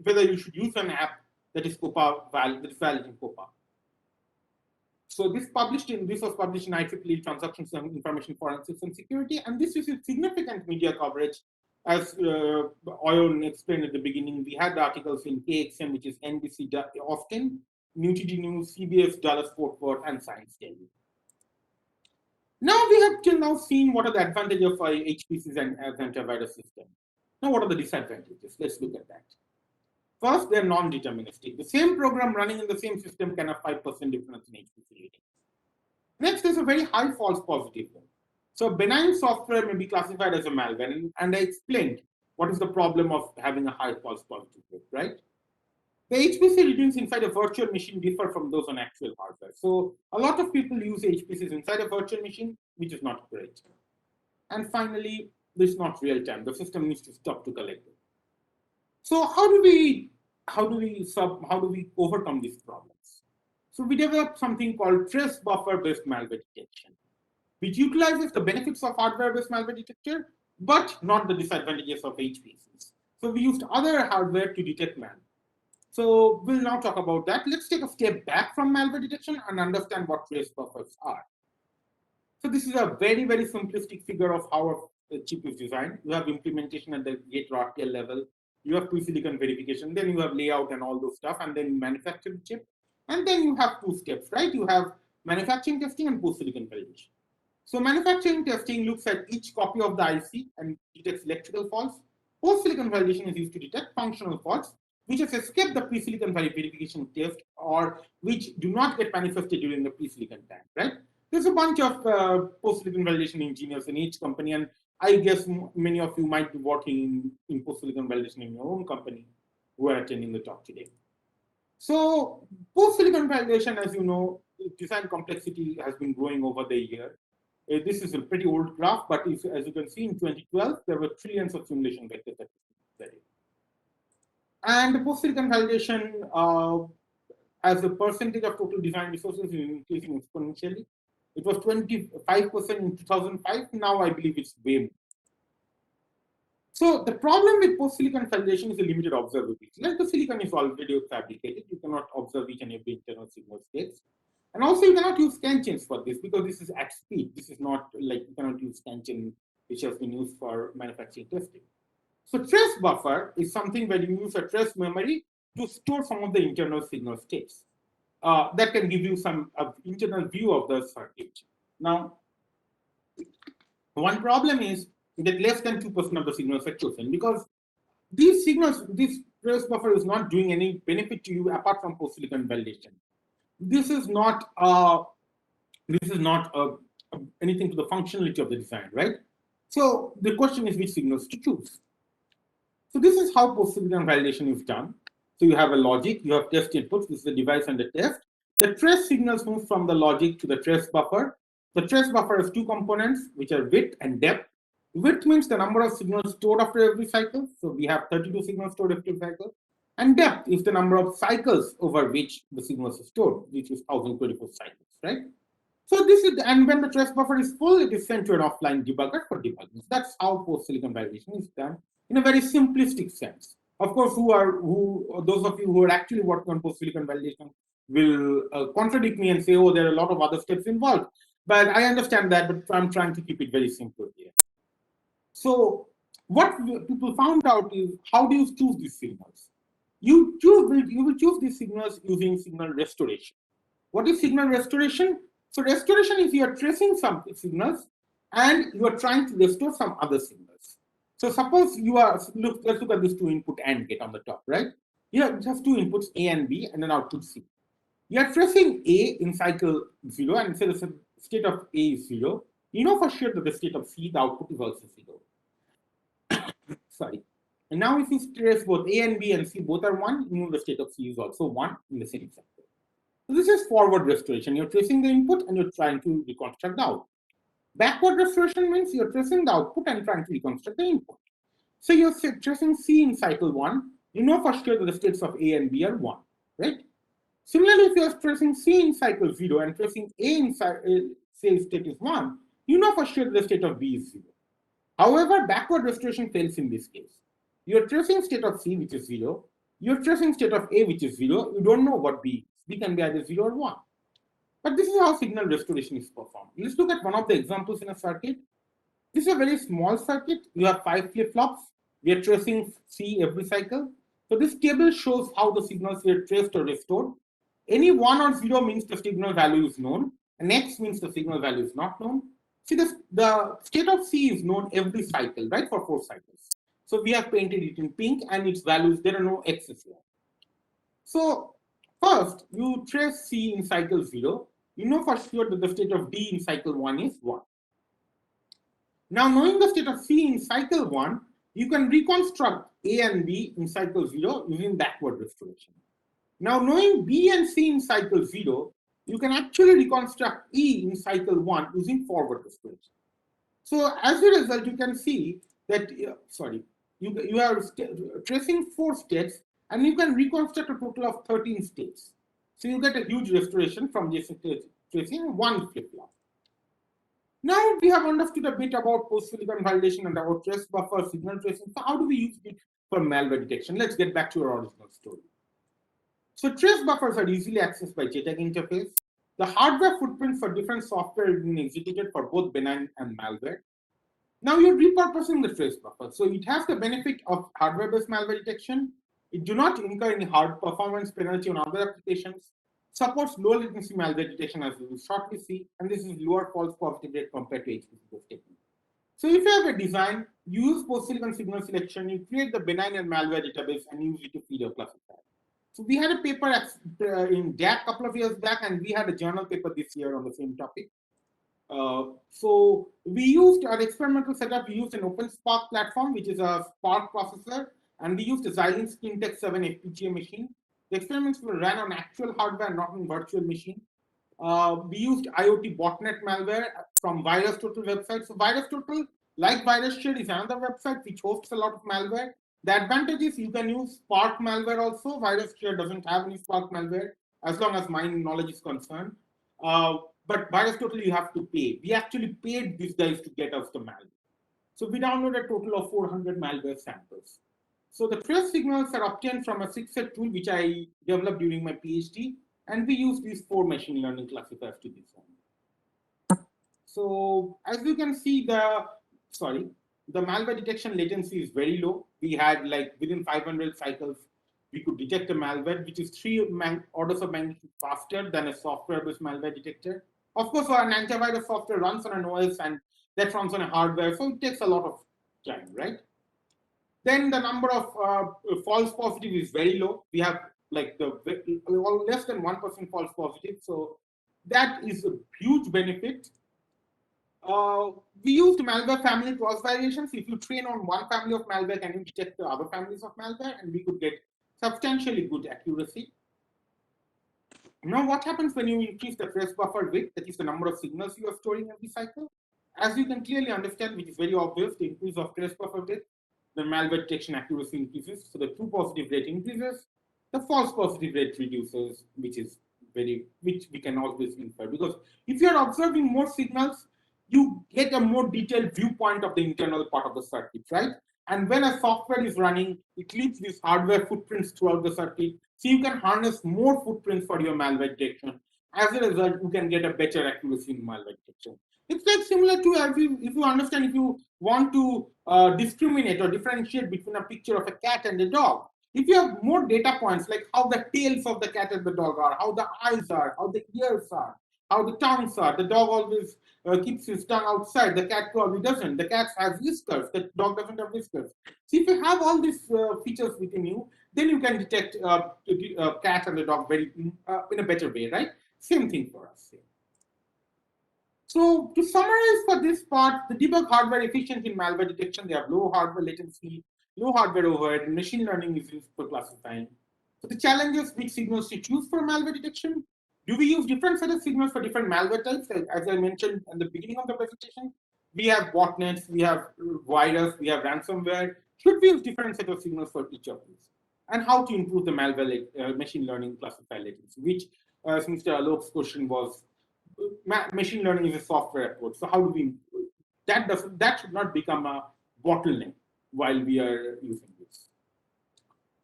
S2: you should use an app that is COPA valid, that is valid in COPA. So this was published in IEEE Transactions and Information Forensics and Security, and this received significant media coverage. As Oyon explained at the beginning, we had articles in KXM, which is NBC Austin, NewTD News, CBS Dallas Fort Worth, and Science Daily. Now we have till now seen what are the advantages of HPCs and antivirus system. Now what are the disadvantages? Let's look at that. First, they're non-deterministic. The same program running in the same system can have 5% difference in HPC ratings. Next, there's a very high false positive rate. So benign software may be classified as a malware, and I explained what is the problem of having a high false positive rate, right? The HPC readings inside a virtual machine differ from those on actual hardware. So a lot of people use HPCs inside a virtual machine, which is not great. And finally, this is not real time. The system needs to stop to collect it. So how do we overcome these problems? So we developed something called trace buffer-based malware detection, which utilizes the benefits of hardware-based malware detector, but not the disadvantages of HPCs. So we used other hardware to detect malware. So we'll now talk about that. Let's take a step back from malware detection and understand what trace buffers are. So this is a very, very simplistic figure of how a chip is designed. You have implementation at the gate RTL level. You have pre-silicon verification. Then you have layout and all those stuff. And then you manufacture the chip. And then you have two steps, right? You have manufacturing testing and post-silicon validation. So manufacturing testing looks at each copy of the IC and detects electrical faults. Post-silicon validation is used to detect functional faults, which has escaped the pre-silicon verification test or which do not get manifested during the pre-silicon time, right? There's a bunch of post-silicon validation engineers in each company, and I guess many of you might be working in post-silicon validation in your own company who are attending the talk today. So post-silicon validation, as you know, design complexity has been growing over the year. This is a pretty old graph, but if, as you can see, in 2012, there were trillions of simulation vectors that were studied. And post-silicon validation, as a percentage of total design resources, is increasing exponentially. It was 25% in 2005. Now I believe it's way more. So the problem with post-silicon validation is a limited observability. Like the silicon is already fabricated, you cannot observe each and every internal signal states. And also you cannot use scan chains for this because this is at speed. This is not like you cannot use scan chain which has been used for manufacturing testing. So trace buffer is something where you use a trace memory to store some of the internal signal states. That can give you some internal view of the circuit. Now, one problem is that less than 2% of the signals are chosen because these signals, this trace buffer is not doing any benefit to you apart from post-silicon validation. This is not anything to the functionality of the design, right? So the question is which signals to choose. So this is how post-silicon validation is done. So you have a logic, you have test inputs, this is the device and the test. The trace signals move from the logic to the trace buffer. The trace buffer has two components, which are width and depth. Width means the number of signals stored after every cycle. So we have 32 signals stored after every cycle. And depth is the number of cycles over which the signals are stored, which is 1024 cycles, right? So this is, and when the trace buffer is full, it is sent to an offline debugger for debugging. That's how post-silicon validation is done in a very simplistic sense. Of course, those of you who are actually working on post-silicon validation will contradict me and say, oh, there are a lot of other steps involved. But I understand that, but I'm trying to keep it very simple here. So what people found out is, how do you choose these signals? You will choose these signals using signal restoration. What is signal restoration? So restoration is you are tracing some signals and you are trying to restore some other signals. So suppose you are, let's look at this two input AND gate on the top, right? You have just two inputs A and B and then output C. You are tracing A in cycle 0 and say the state of A is 0. You know for sure that the state of C, the output is also 0. Sorry. And now if you trace both A and B and C both are 1, you know the state of C is also 1 in the same cycle. So this is forward restoration. You're tracing the input and you're trying to reconstruct the output. Backward restoration means you're tracing the output and trying to reconstruct the input. So you're tracing C in cycle 1. You know for sure that the states of A and B are 1, right? Similarly, if you're tracing C in cycle 0 and tracing A in say state is 1, you know for sure that the state of B is 0. However, backward restoration fails in this case. You're tracing state of C, which is 0. You're tracing state of A, which is 0. You don't know what B is. B can be either 0 or 1. But this is how signal restoration is performed. Let's look at one of the examples in a circuit. This is a very small circuit. You have 5 flip-flops. We are tracing C every cycle. So this table shows how the signals were traced or restored. Any 1 or 0 means the signal value is known, and X means the signal value is not known. See, the state of C is known every cycle, right, for 4 cycles. So we have painted it in pink, and its values, there are no X's here. So first, you trace C in cycle 0. You know for sure that the state of D in cycle 1 is 1. Now, knowing the state of C in cycle 1, you can reconstruct A and B in cycle 0 using backward restoration. Now, knowing B and C in cycle 0, you can actually reconstruct E in cycle 1 using forward restoration. So as a result, you can see that, you are tracing 4 states, and you can reconstruct a total of 13 states. So you get a huge restoration from this tracing one flip-flop. Now we have understood a bit about post-silicon validation and about trace buffer signal tracing. So how do we use it for malware detection? Let's get back to our original story. So trace buffers are easily accessed by JTAG interface. The hardware footprints for different software is being executed for both benign and malware. Now you're repurposing the trace buffer. So it has the benefit of hardware-based malware detection. It do not incur any hard performance penalty on other applications. Supports low latency malware detection, as we will shortly see, and this is lower false positive rate compared to HPC-based technique. So if you have a design, you use post-silicon signal selection, you create the benign and malware database and use it to feed your classifier. So we had a paper in DAC a couple of years back, and we had a journal paper this year on the same topic. So we used our experimental setup. We used an OpenSpark platform, which is a Spark processor, and we used a Xilinx Kintex 7 FPGA machine. The experiments were run on actual hardware, not on virtual machine. We used IoT botnet malware from VirusTotal website. So VirusTotal, like VirusShield, is another website which hosts a lot of malware. The advantage is you can use Spark malware also. VirusShield doesn't have any Spark malware, as long as my knowledge is concerned. But VirusTotal, you have to pay. We actually paid these guys to get us the malware. So we downloaded a total of 400 malware samples. So the trace signals are obtained from a 6-set tool, which I developed during my PhD, and we use these 4 machine learning classifiers to design. So as you can see, the malware detection latency is very low. We had like within 500 cycles, we could detect a malware, which is 3 orders of magnitude faster than a software-based malware detector. Of course, an antivirus software runs on an OS and that runs on a hardware, so it takes a lot of time, right? Then the number of false positive is very low. We have like less than 1% false positive, so that is a huge benefit. We used malware family cross variations. If you train on one family of malware, can you detect the other families of malware? And we could get substantially good accuracy. Now, what happens when you increase the trace buffer width, that is the number of signals you are storing every cycle? As you can clearly understand, which is very obvious, the increase of trace buffer width, the malware detection accuracy increases. So the true positive rate increases, the false positive rate reduces, which we can always infer. Because if you are observing more signals, you get a more detailed viewpoint of the internal part of the circuit, right? And when a software is running, it leaves these hardware footprints throughout the circuit. So you can harness more footprints for your malware detection. As a result, you can get a better accuracy in malware detection. It's like similar to if you understand, if you want to discriminate or differentiate between a picture of a cat and a dog, if you have more data points, like how the tails of the cat and the dog are, how the eyes are, how the ears are, how the tongues are, the dog always keeps his tongue outside, the cat probably doesn't. The cat has whiskers, the dog doesn't have whiskers. So if you have all these features within you, then you can detect a cat and the dog very in a better way, right? Same thing for us here. So to summarize for this part, the debug hardware efficient in malware detection. They have low hardware latency, low hardware overhead, and machine learning is used for classifying. So the challenges, which signals to choose for malware detection? Do we use different set of signals for different malware types? As I mentioned at the beginning of the presentation, we have botnets, we have virus, we have ransomware. Should we use different set of signals for each of these? And how to improve the malware machine learning classifier latency, which Mr. Alok's question was, machine learning is a software approach. So how do we, that should not become a bottleneck while we are using this.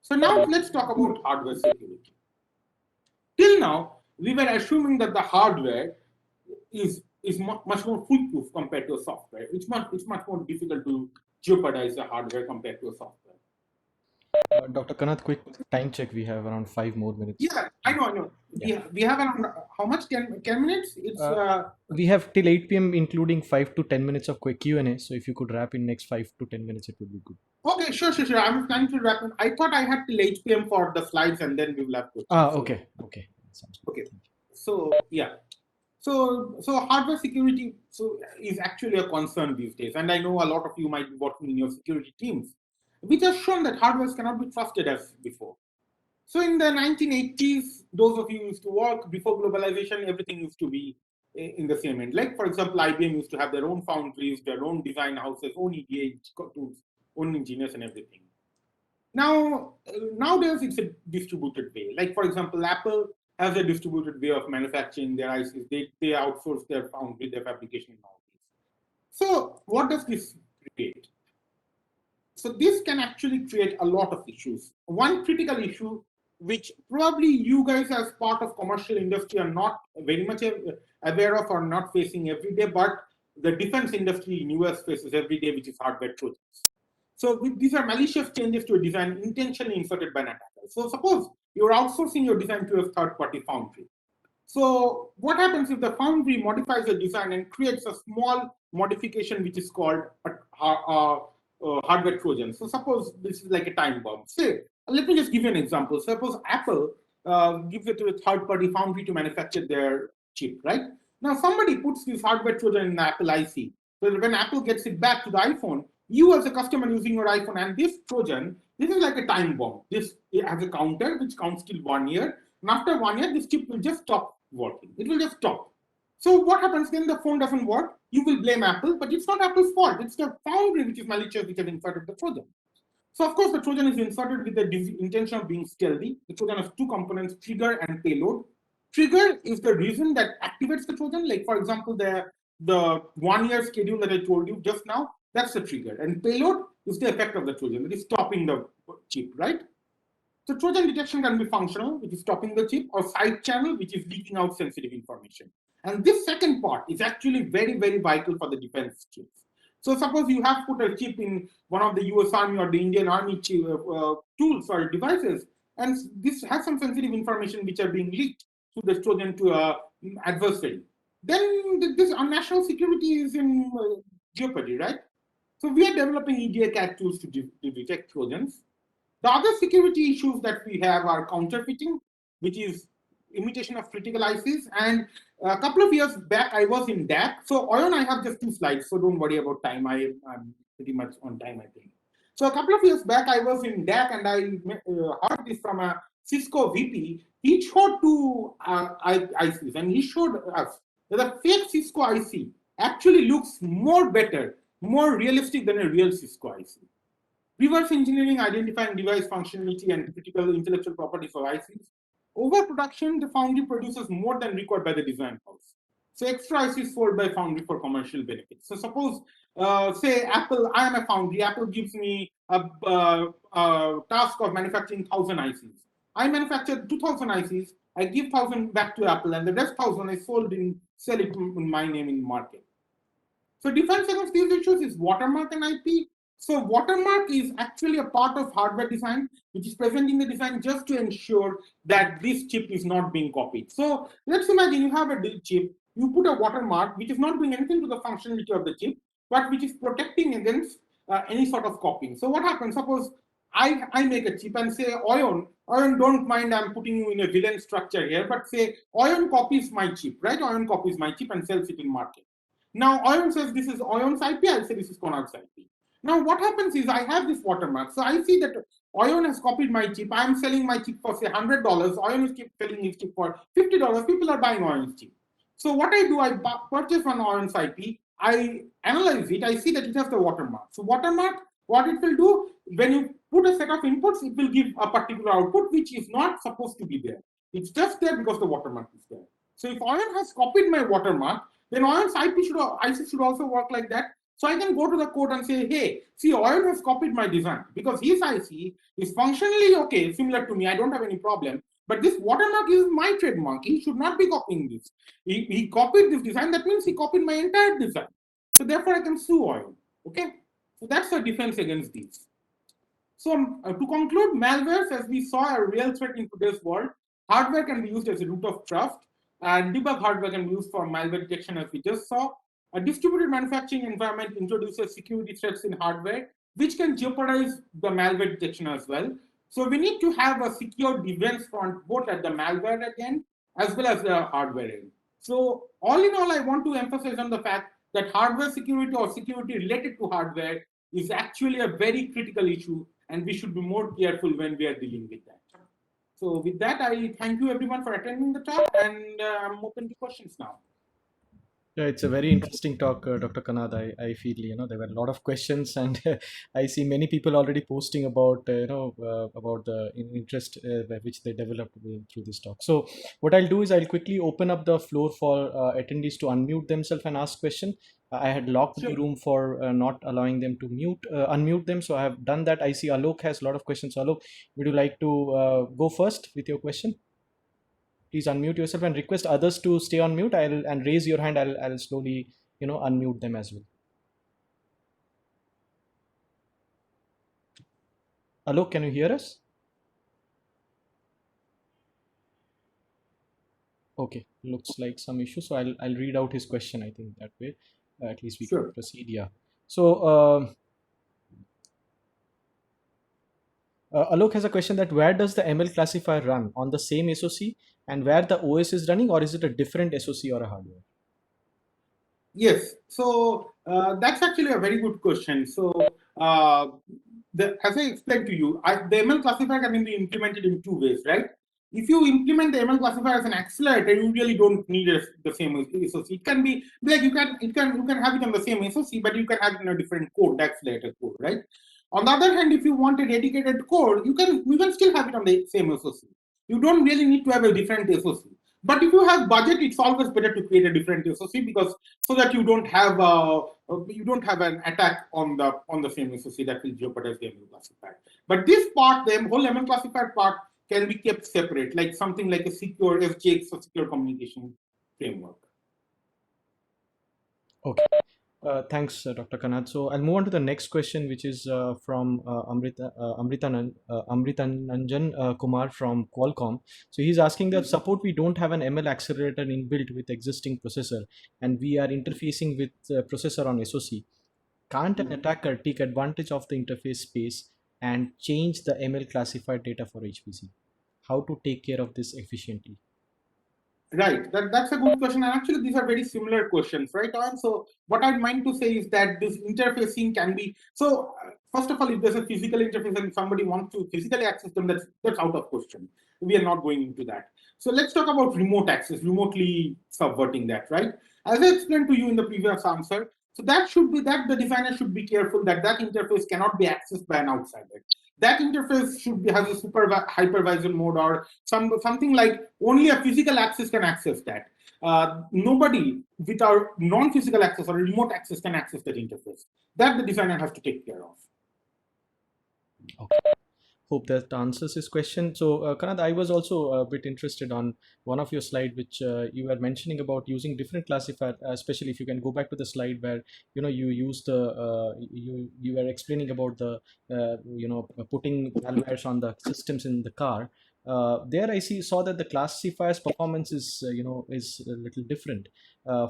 S2: So now let's talk about hardware security. Till now, we were assuming that the hardware is much more foolproof compared to a software. It's much more difficult to jeopardize the hardware compared to a software.
S3: Dr. Kanad, quick time check. We have around 5 more minutes.
S2: Yeah, I know.
S3: Yeah.
S2: We have around how much? 10 minutes? It's
S3: we have till 8 p.m. including 5 to 10 minutes of quick Q&A. So if you could wrap in next 5 to 10 minutes, it would be good.
S2: Okay, sure. I'm planning to wrap. I thought I had till 8 p.m. for the slides, and then we will have questions.
S3: Okay.
S2: Okay. So yeah. So hardware security is actually a concern these days, and I know a lot of you might be working in your security teams. which has shown that hardware cannot be trusted as before. So in the 1980s, those of you who used to work before globalization, everything used to be in the same end. Like, for example, IBM used to have their own foundries, their own design houses, own EDA tools, own engineers and everything. Now, nowadays it's a distributed way. Like, for example, Apple has a distributed way of manufacturing their ICs. They outsource their foundry, their fabrication and all this. So what does this create? So this can actually create a lot of issues. One critical issue, which probably you guys as part of commercial industry are not very much aware of or not facing every day, but the defense industry in US faces every day, which is hardware trojans. So these are malicious changes to a design intentionally inserted by an attacker. So suppose you're outsourcing your design to a third-party foundry. So what happens if the foundry modifies the design and creates a small modification which is called hardware Trojan? So suppose this is like a time bomb. Say, let me just give you an example. Suppose Apple gives it to a third-party foundry to manufacture their chip, right? Now somebody puts this hardware Trojan in the Apple IC. So when Apple gets it back to the iPhone, you as a customer using your iPhone and this Trojan, this is like a time bomb. This has a counter which counts till 1 year. And after 1 year, this chip will just stop working. It will just stop. So what happens when the phone doesn't work? You will blame Apple, but it's not Apple's fault. It's the foundry which is malicious, which has inserted the Trojan. So of course, the Trojan is inserted with the intention of being stealthy. The Trojan has two components, trigger and payload. Trigger is the reason that activates the Trojan. Like for example, the 1 year schedule that I told you just now, that's the trigger. And payload is the effect of the Trojan. It is stopping the chip, right? So Trojan detection can be functional, which is stopping the chip, or side channel, which is leaking out sensitive information. And this second part is actually very, very vital for the defense chips. So suppose you have put a chip in one of the US Army or the Indian Army tools or devices, and this has some sensitive information which are being leaked through the Trojan to an adversary. Then this national security is in jeopardy, right? So we are developing EDA CAD tools to detect Trojans. The other security issues that we have are counterfeiting, which is imitation of critical ICs. And a couple of years back, I was in DAC. So, Oyon, I have just 2 slides, so don't worry about time. I'm pretty much on time, I think. So, a couple of years back, I was in DAC and I heard this from a Cisco VP. He showed 2 ICs and he showed us that a fake Cisco IC actually looks more better, more realistic than a real Cisco IC. Reverse engineering, identifying device functionality and critical intellectual property for ICs. Overproduction, the foundry produces more than required by the design house. So extra ICs sold by foundry for commercial benefits. So suppose, say Apple, I am a foundry, Apple gives me a task of manufacturing 1,000 ICs. I manufacture 2,000 ICs, I give 1,000 back to Apple, and the rest 1,000 I sell it in my name in market. So defense against these issues is watermark and IP. So watermark is actually a part of hardware design, which is present in the design just to ensure that this chip is not being copied. So let's imagine you have a chip, you put a watermark, which is not doing anything to the functionality of the chip, but which is protecting against any sort of copying. So what happens? Suppose I make a chip and say, Oyon, don't mind, I'm putting you in a villain structure here, but say Oyon copies my chip, right? Oyon copies my chip and sells it in market. Now, Oyon says this is Oyon's IP, I'll say this is Kanad's IP. Now, what happens is I have this watermark. So I see that Oyon has copied my chip. I'm selling my chip for, say, $100. Oyon is selling his chip for $50. People are buying Oyon's chip. So what I do, I purchase one Oyon's IP. I analyze it. I see that it has the watermark. So watermark, what it will do, when you put a set of inputs, it will give a particular output, which is not supposed to be there. It's just there because the watermark is there. So if Oyon has copied my watermark, then Oyon's IC should also work like that. So I can go to the code and say, hey, see, Oyon has copied my design because his IC is functionally okay, similar to me. I don't have any problem. But this watermark is my trademark. He should not be copying this. He copied this design. That means he copied my entire design. So therefore, I can sue Oyon. Okay. So that's the defense against these. So to conclude, malwares, as we saw, are a real threat in today's world. Hardware can be used as a root of trust, and debug hardware can be used for malware detection, as we just saw. A distributed manufacturing environment introduces security threats in hardware, which can jeopardize the malware detection as well. So we need to have a secure defense front, both at the malware end as well as the hardware end. So all in all, I want to emphasize on the fact that hardware security or security related to hardware is actually a very critical issue and we should be more careful when we are dealing with that. So with that, I thank you everyone for attending the talk, and I'm open to questions now.
S3: Yeah, it's a very interesting talk, Dr. Kanad. I feel there were a lot of questions, and I see many people already posting about about the interest which they developed through this talk. So what I'll do is I'll quickly open up the floor for attendees to unmute themselves and ask question. I had locked the room for not allowing them to unmute them, so I have done that. I see Alok has a lot of questions. Alok, would you like to go first with your question? Please unmute yourself and request others to stay on mute. And raise your hand. I'll slowly unmute them as well. Alok, can you hear us? Okay, looks like some issue. So I'll read out his question. I think that way at least we can proceed. Yeah. So Alok has a question that where does the ML classifier run, on the same SoC, and where the OS is running, or is it a different SoC or a hardware?
S2: Yes, so that's actually a very good question. So as I explained to you, the ML classifier can be implemented in two ways, right? If you implement the ML classifier as an accelerator, you really don't need the same SoC. It can be like you can have it on the same SoC, but you can have it in a different code, the accelerator code, right? On the other hand, if you want a dedicated code, you can still have it on the same SoC. You don't really need to have a different SoC. But if you have budget, it's always better to create a different SoC because so that you don't have an attack on the same SoC that will jeopardize the ML classifier. But this part, the whole ML classifier part, can be kept separate, like something like a secure FJX or secure communication framework.
S3: Okay. Thanks, Dr. Kanad. So I'll move on to the next question, which is from Amritananjan Kumar from Qualcomm. So he's asking that support we don't have an ML accelerator inbuilt with existing processor, and we are interfacing with processor on SoC. Can't an attacker take advantage of the interface space and change the ML classified data for HPC? How to take care of this efficiently?
S2: Right, that's a good question. And actually, these are very similar questions, right? So, what I'd mind to say is that this interfacing can be so. First of all, if there's a physical interface and somebody wants to physically access them, that's out of question. We are not going into that. So let's talk about remote access, remotely subverting that, right? As I explained to you in the previous answer, so that the designer should be careful that interface cannot be accessed by an outsider. That interface should have a hypervisor mode or something like only a physical access can access that. Nobody without non-physical access or remote access can access that interface. That the designer has to take care of.
S3: Okay. Hope that answers his question. So, Kanad, I was also a bit interested on one of your slide, which you were mentioning about using different classifier, especially if you can go back to the slide where you use the you were explaining about the putting malwares on the systems in the car. There I saw that the classifiers performance is is a little different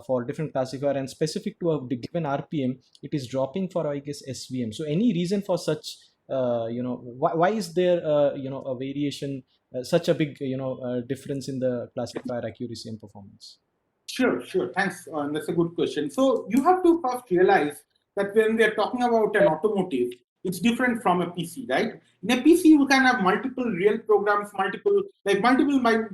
S3: for different classifier, and specific to a given RPM, it is dropping for, I guess, SVM. So any reason for such? Why is there a variation, such a big difference in the classifier accuracy and performance?
S2: Sure. Thanks. That's a good question. So you have to first realize that when we are talking about an automotive, it's different from a PC, right? In a PC, you can have multiple real programs, by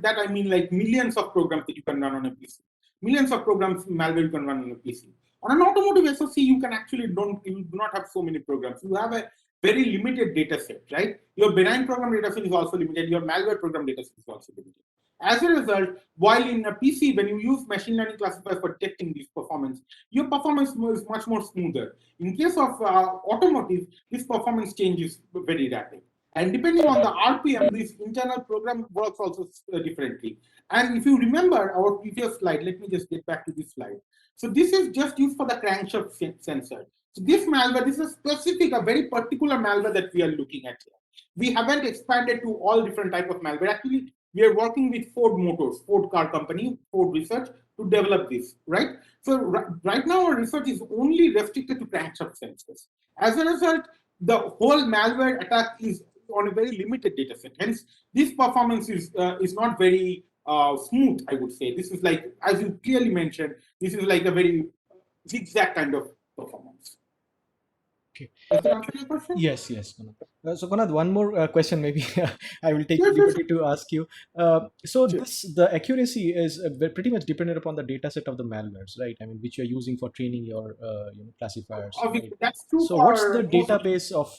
S2: that I mean like millions of programs that you can run on a PC. Millions of programs, malware you can run on a PC. On an automotive SoC, you do not have so many programs. You have a very limited data set, right? Your benign program data set is also limited. Your malware program data set is also limited. As a result, while in a PC, when you use machine learning classifiers for detecting this performance, your performance is much more smoother. In case of automotive, this performance change is very rapid. And depending on the RPM, this internal program works also differently. And if you remember our previous slide, let me just get back to this slide. So this is just used for the crankshaft sensor. So this malware, this is a very particular malware that we are looking at here. We haven't expanded to all different type of malware. Actually, we are working with Ford car company, Ford Research, to develop this, right? So right now, our research is only restricted to crankshaft sensors. As a result, the whole malware attack is on a very limited data set. Hence, this performance is not very smooth, I would say. This is like, as you clearly mentioned, this is like a very zigzag kind of performance.
S3: Okay.
S2: Does that answer your question?
S3: Yes, yes. Kanad. So, Kanad, one more question. Maybe I will take
S2: Sure,
S3: the
S2: sure,
S3: liberty to ask you. So,
S2: sure.
S3: the accuracy is pretty much dependent upon the data set of the malwares, right? I mean, which you're using for training your classifiers, right?
S2: Obviously, that's true
S3: So, what's the
S2: for most.
S3: database of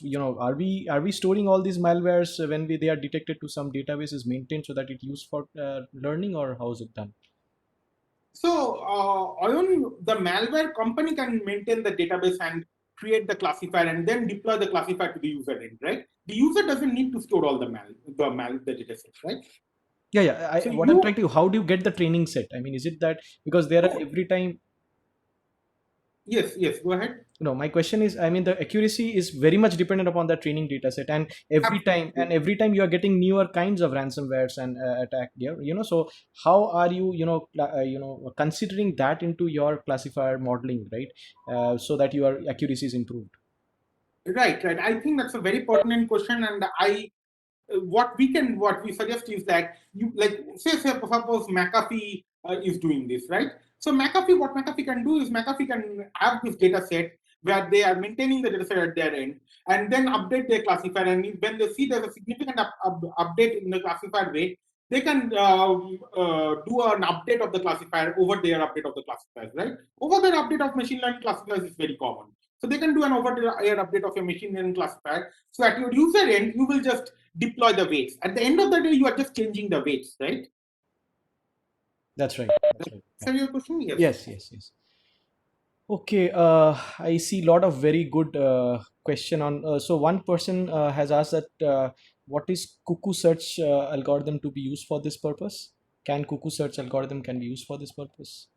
S3: are we storing all these malwares when they are detected to some database is maintained so that it used for learning, or how is it done?
S2: So, the malware company can maintain the database and create the classifier and then deploy the classifier to the user end, right? The user doesn't need to store all the data sets, right?
S3: Yeah, yeah.
S2: So
S3: What I'm
S2: you,
S3: trying to, how do you get the training set? I mean, is it that because there are
S2: oh,
S3: every time
S2: yes, go ahead.
S3: no, my question is, I mean, the accuracy is very much dependent upon the training data set, and
S2: Absolutely.
S3: every time you are getting newer kinds of ransomwares and attack there, so how are you, considering that into your classifier modeling, right? So that your accuracy is improved.
S2: Right. I think that's a very pertinent question, and what we suggest is that you like say suppose McAfee is doing this, right? So what McAfee can do is McAfee can have this data set where they are maintaining the data set at their end and then update their classifier, and when they see there's a significant update in the classifier rate, they can do an update of the classifier over their update of the classifiers, right? Over their update of machine learning classifiers is very common. So they can do an over-the-air update of your machine learning classifier. So at your user end, you will just deploy the weights. At the end of the day, you are just changing the weights, right?
S3: That's right. That's right. Yeah.
S2: Answer your question? Yes.
S3: Yes, yes, yes. Okay, I see a lot of very good question on. So one person has asked that what is cuckoo search algorithm to be used for this purpose? Can cuckoo search algorithm can be used for this purpose?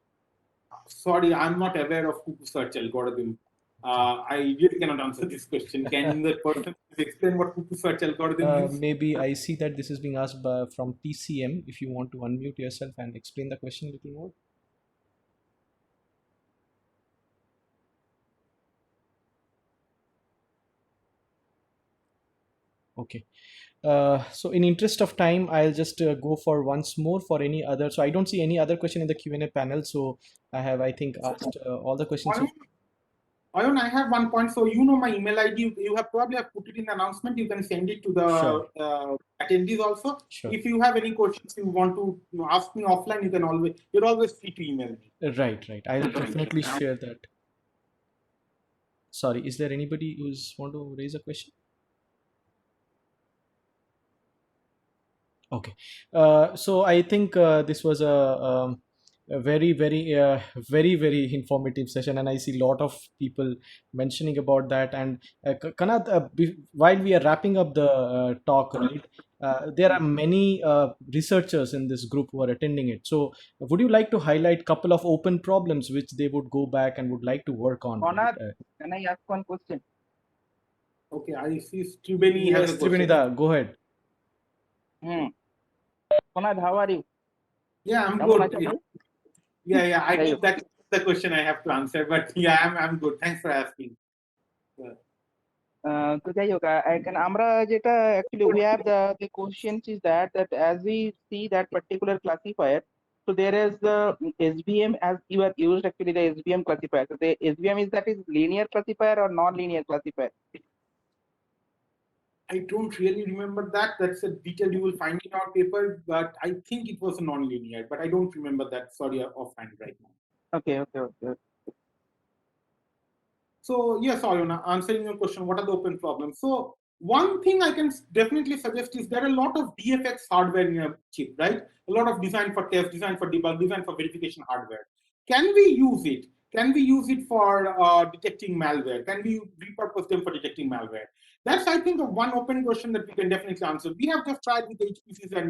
S2: Sorry, I'm not aware of cuckoo search algorithm.
S3: Okay.
S2: I really cannot answer this question. Can the person explain what cuckoo search algorithm is?
S3: Maybe I see that this is being asked from TCM. If you want to unmute yourself and explain the question a little more. Okay. So in interest of time, I'll just go for once more for any other. So I don't see any other question in the Q&A panel. So I think, asked all the questions. So
S2: Ayun, I have one point. So you know my email ID. You have probably have put it in the announcement. You can send it to the
S3: sure,
S2: attendees also.
S3: sure.
S2: If you have any questions you want to ask me offline, you're always free to email me.
S3: Right, right. I'll definitely share that. Sorry, is there anybody who's want to raise a question? Okay. So I think this was a very, very, very informative session, and I see a lot of people mentioning about that. And Kanad, while we are wrapping up the talk, right, there are many researchers in this group who are attending it. So, would you like to highlight a couple of open problems which they would go back and would like to work on? Right?
S4: Kanad, can I ask one question?
S2: Okay, I see Tribeni has
S3: Yes,
S2: a question.
S3: Trivenida, go ahead.
S4: Kanad, how are you?
S2: Yeah, I'm
S4: কেমন
S2: good.
S4: আছো ভাই?
S2: Yeah. I
S4: যাই
S2: think
S4: হোক।
S2: that's the question I have to answer. But yeah, I'm good. Thanks for asking. Yeah.
S4: তো যাই হোক, আমরা যেটা actually we have the questions is that as we see that particular classifier, so there is the SVM as you have used actually the SVM classifier. So the SVM is linear classifier or non-linear classifier?
S2: I don't really remember that. That's a detail you will find in our paper, but I think it was a non-linear, but I don't remember that. Sorry, offhand right now.
S4: Okay.
S2: So yes, Ayuna, answering your question, what are the open problems? So one thing I can definitely suggest is there are a lot of DFX hardware in a chip, right? A lot of design for test, design for debug, design for verification hardware. Can we use it? Can we use it for detecting malware? Can we repurpose them for detecting malware? That's, I think, one open question that we can definitely answer. We have just tried with HPCs and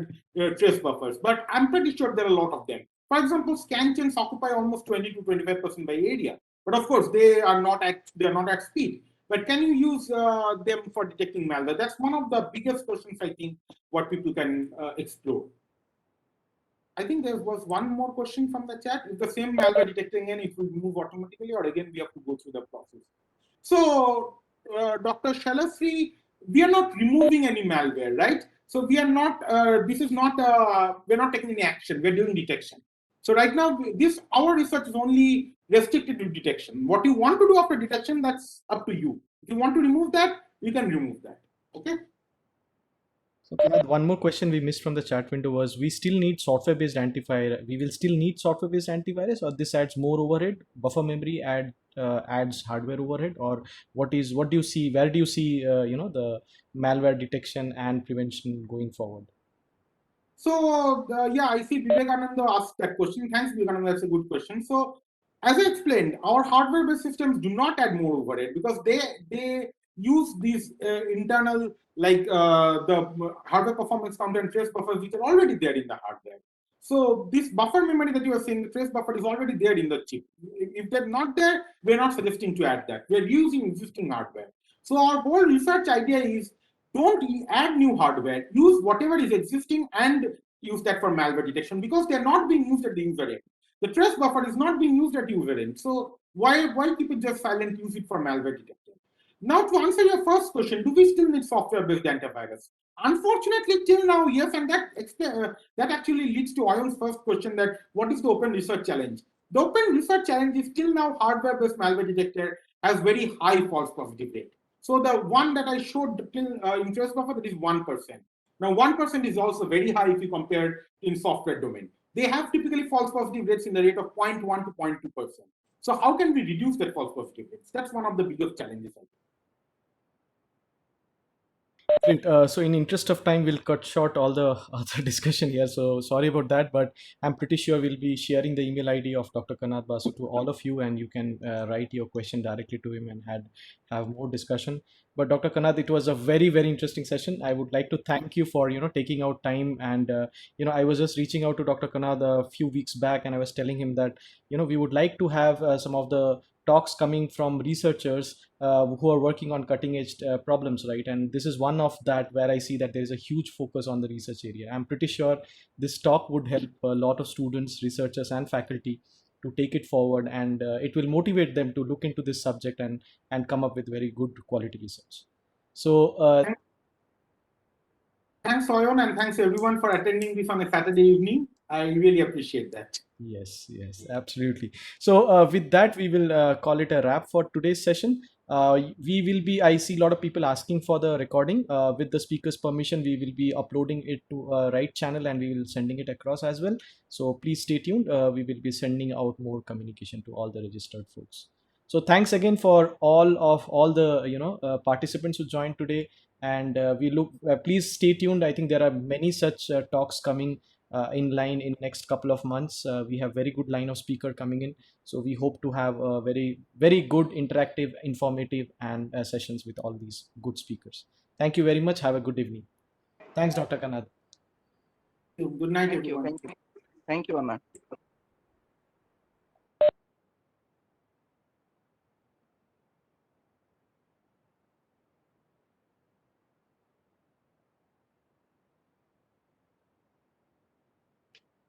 S2: trace buffers, but I'm pretty sure there are a lot of them. For example, scan chains occupy almost 20 to 25% by area. But of course, they are not at speed. But can you use them for detecting malware? That's one of the biggest questions I think what people can explore. I think there was one more question from the chat. Is the same malware detecting again, it will move automatically, or again we have to go through the process? So, Dr. Shalafri, we are not removing any malware, right? So we are not. This is not. We're not taking any action. We're doing detection. So right now, our research is only restricted to detection. What you want to do after detection, that's up to you. If you want to remove that, you can remove that. Okay.
S3: So Kanad, one more question we missed from the chat window was, we still need software-based antivirus. We will still need software-based antivirus, or this adds more overhead? Buffer memory adds hardware overhead, or what do you see? Where do you see the malware detection and prevention going forward?
S2: So yeah, I see Vivekananda asked that question. Thanks, Vivekananda. That's a good question. So as I explained, our hardware-based systems do not add more overhead because they use these internal the hardware performance counter and trace buffers which are already there in the hardware. So this buffer memory that you are saying, the trace buffer is already there in the chip. If they're not there, we're not suggesting to add that. We're using existing hardware. So our whole research idea is, don't add new hardware, use whatever is existing and use that for malware detection, because they're not being used at the user end. The trace buffer is not being used at user end. So why keep it just silent, use it for malware detection? Now, to answer your first question, do we still need software-based antivirus? Unfortunately, till now, yes, and that actually leads to Oyon's first question, that what is the open research challenge? The open research challenge is still now hardware-based malware detector has very high false positive rate. So the one that I showed till in trace buffer, that is 1%. Now 1% is also very high if you compare in software domain. They have typically false positive rates in the rate of 0.1 to 0.2%. So how can we reduce that false positive rates? That's one of the biggest challenges.
S3: So in interest of time, we'll cut short all the other discussion here. So sorry about that, but I'm pretty sure we'll be sharing the email ID of Dr. Kanad Basu to all of you, and you can write your question directly to him and have more discussion. But Dr. Kanad, it was a very, very interesting session. I would like to thank you for taking out time. And I was just reaching out to Dr. Kanad a few weeks back, and I was telling him that we would like to have some of the talks coming from researchers who are working on cutting edge problems, right? And this is one of that where I see that there is a huge focus on the research area. I'm pretty sure this talk would help a lot of students, researchers, and faculty to take it forward, and it will motivate them to look into this subject and come up with very good quality research. So
S2: thanks, Oyon, and thanks everyone for attending this on a Saturday evening. I really appreciate that.
S3: Yes, absolutely. So with that, we will call it a wrap for today's session. We will be, I see a lot of people asking for the recording. With the speaker's permission, we will be uploading it to a right channel, and we will sending it across as well. So please stay tuned. We will be sending out more communication to all the registered folks. So thanks again for all the participants who joined today, and we look. Please stay tuned. I think there are many such talks coming in line in next couple of months. We have very good line of speaker coming in, so we hope to have a very, very good interactive, informative, and sessions with all these good speakers. Thank you very much. Have a good evening. Thanks, Dr. Kanad.
S2: Good night,
S4: Thank you.
S2: everyone.
S4: Thank you, Anna.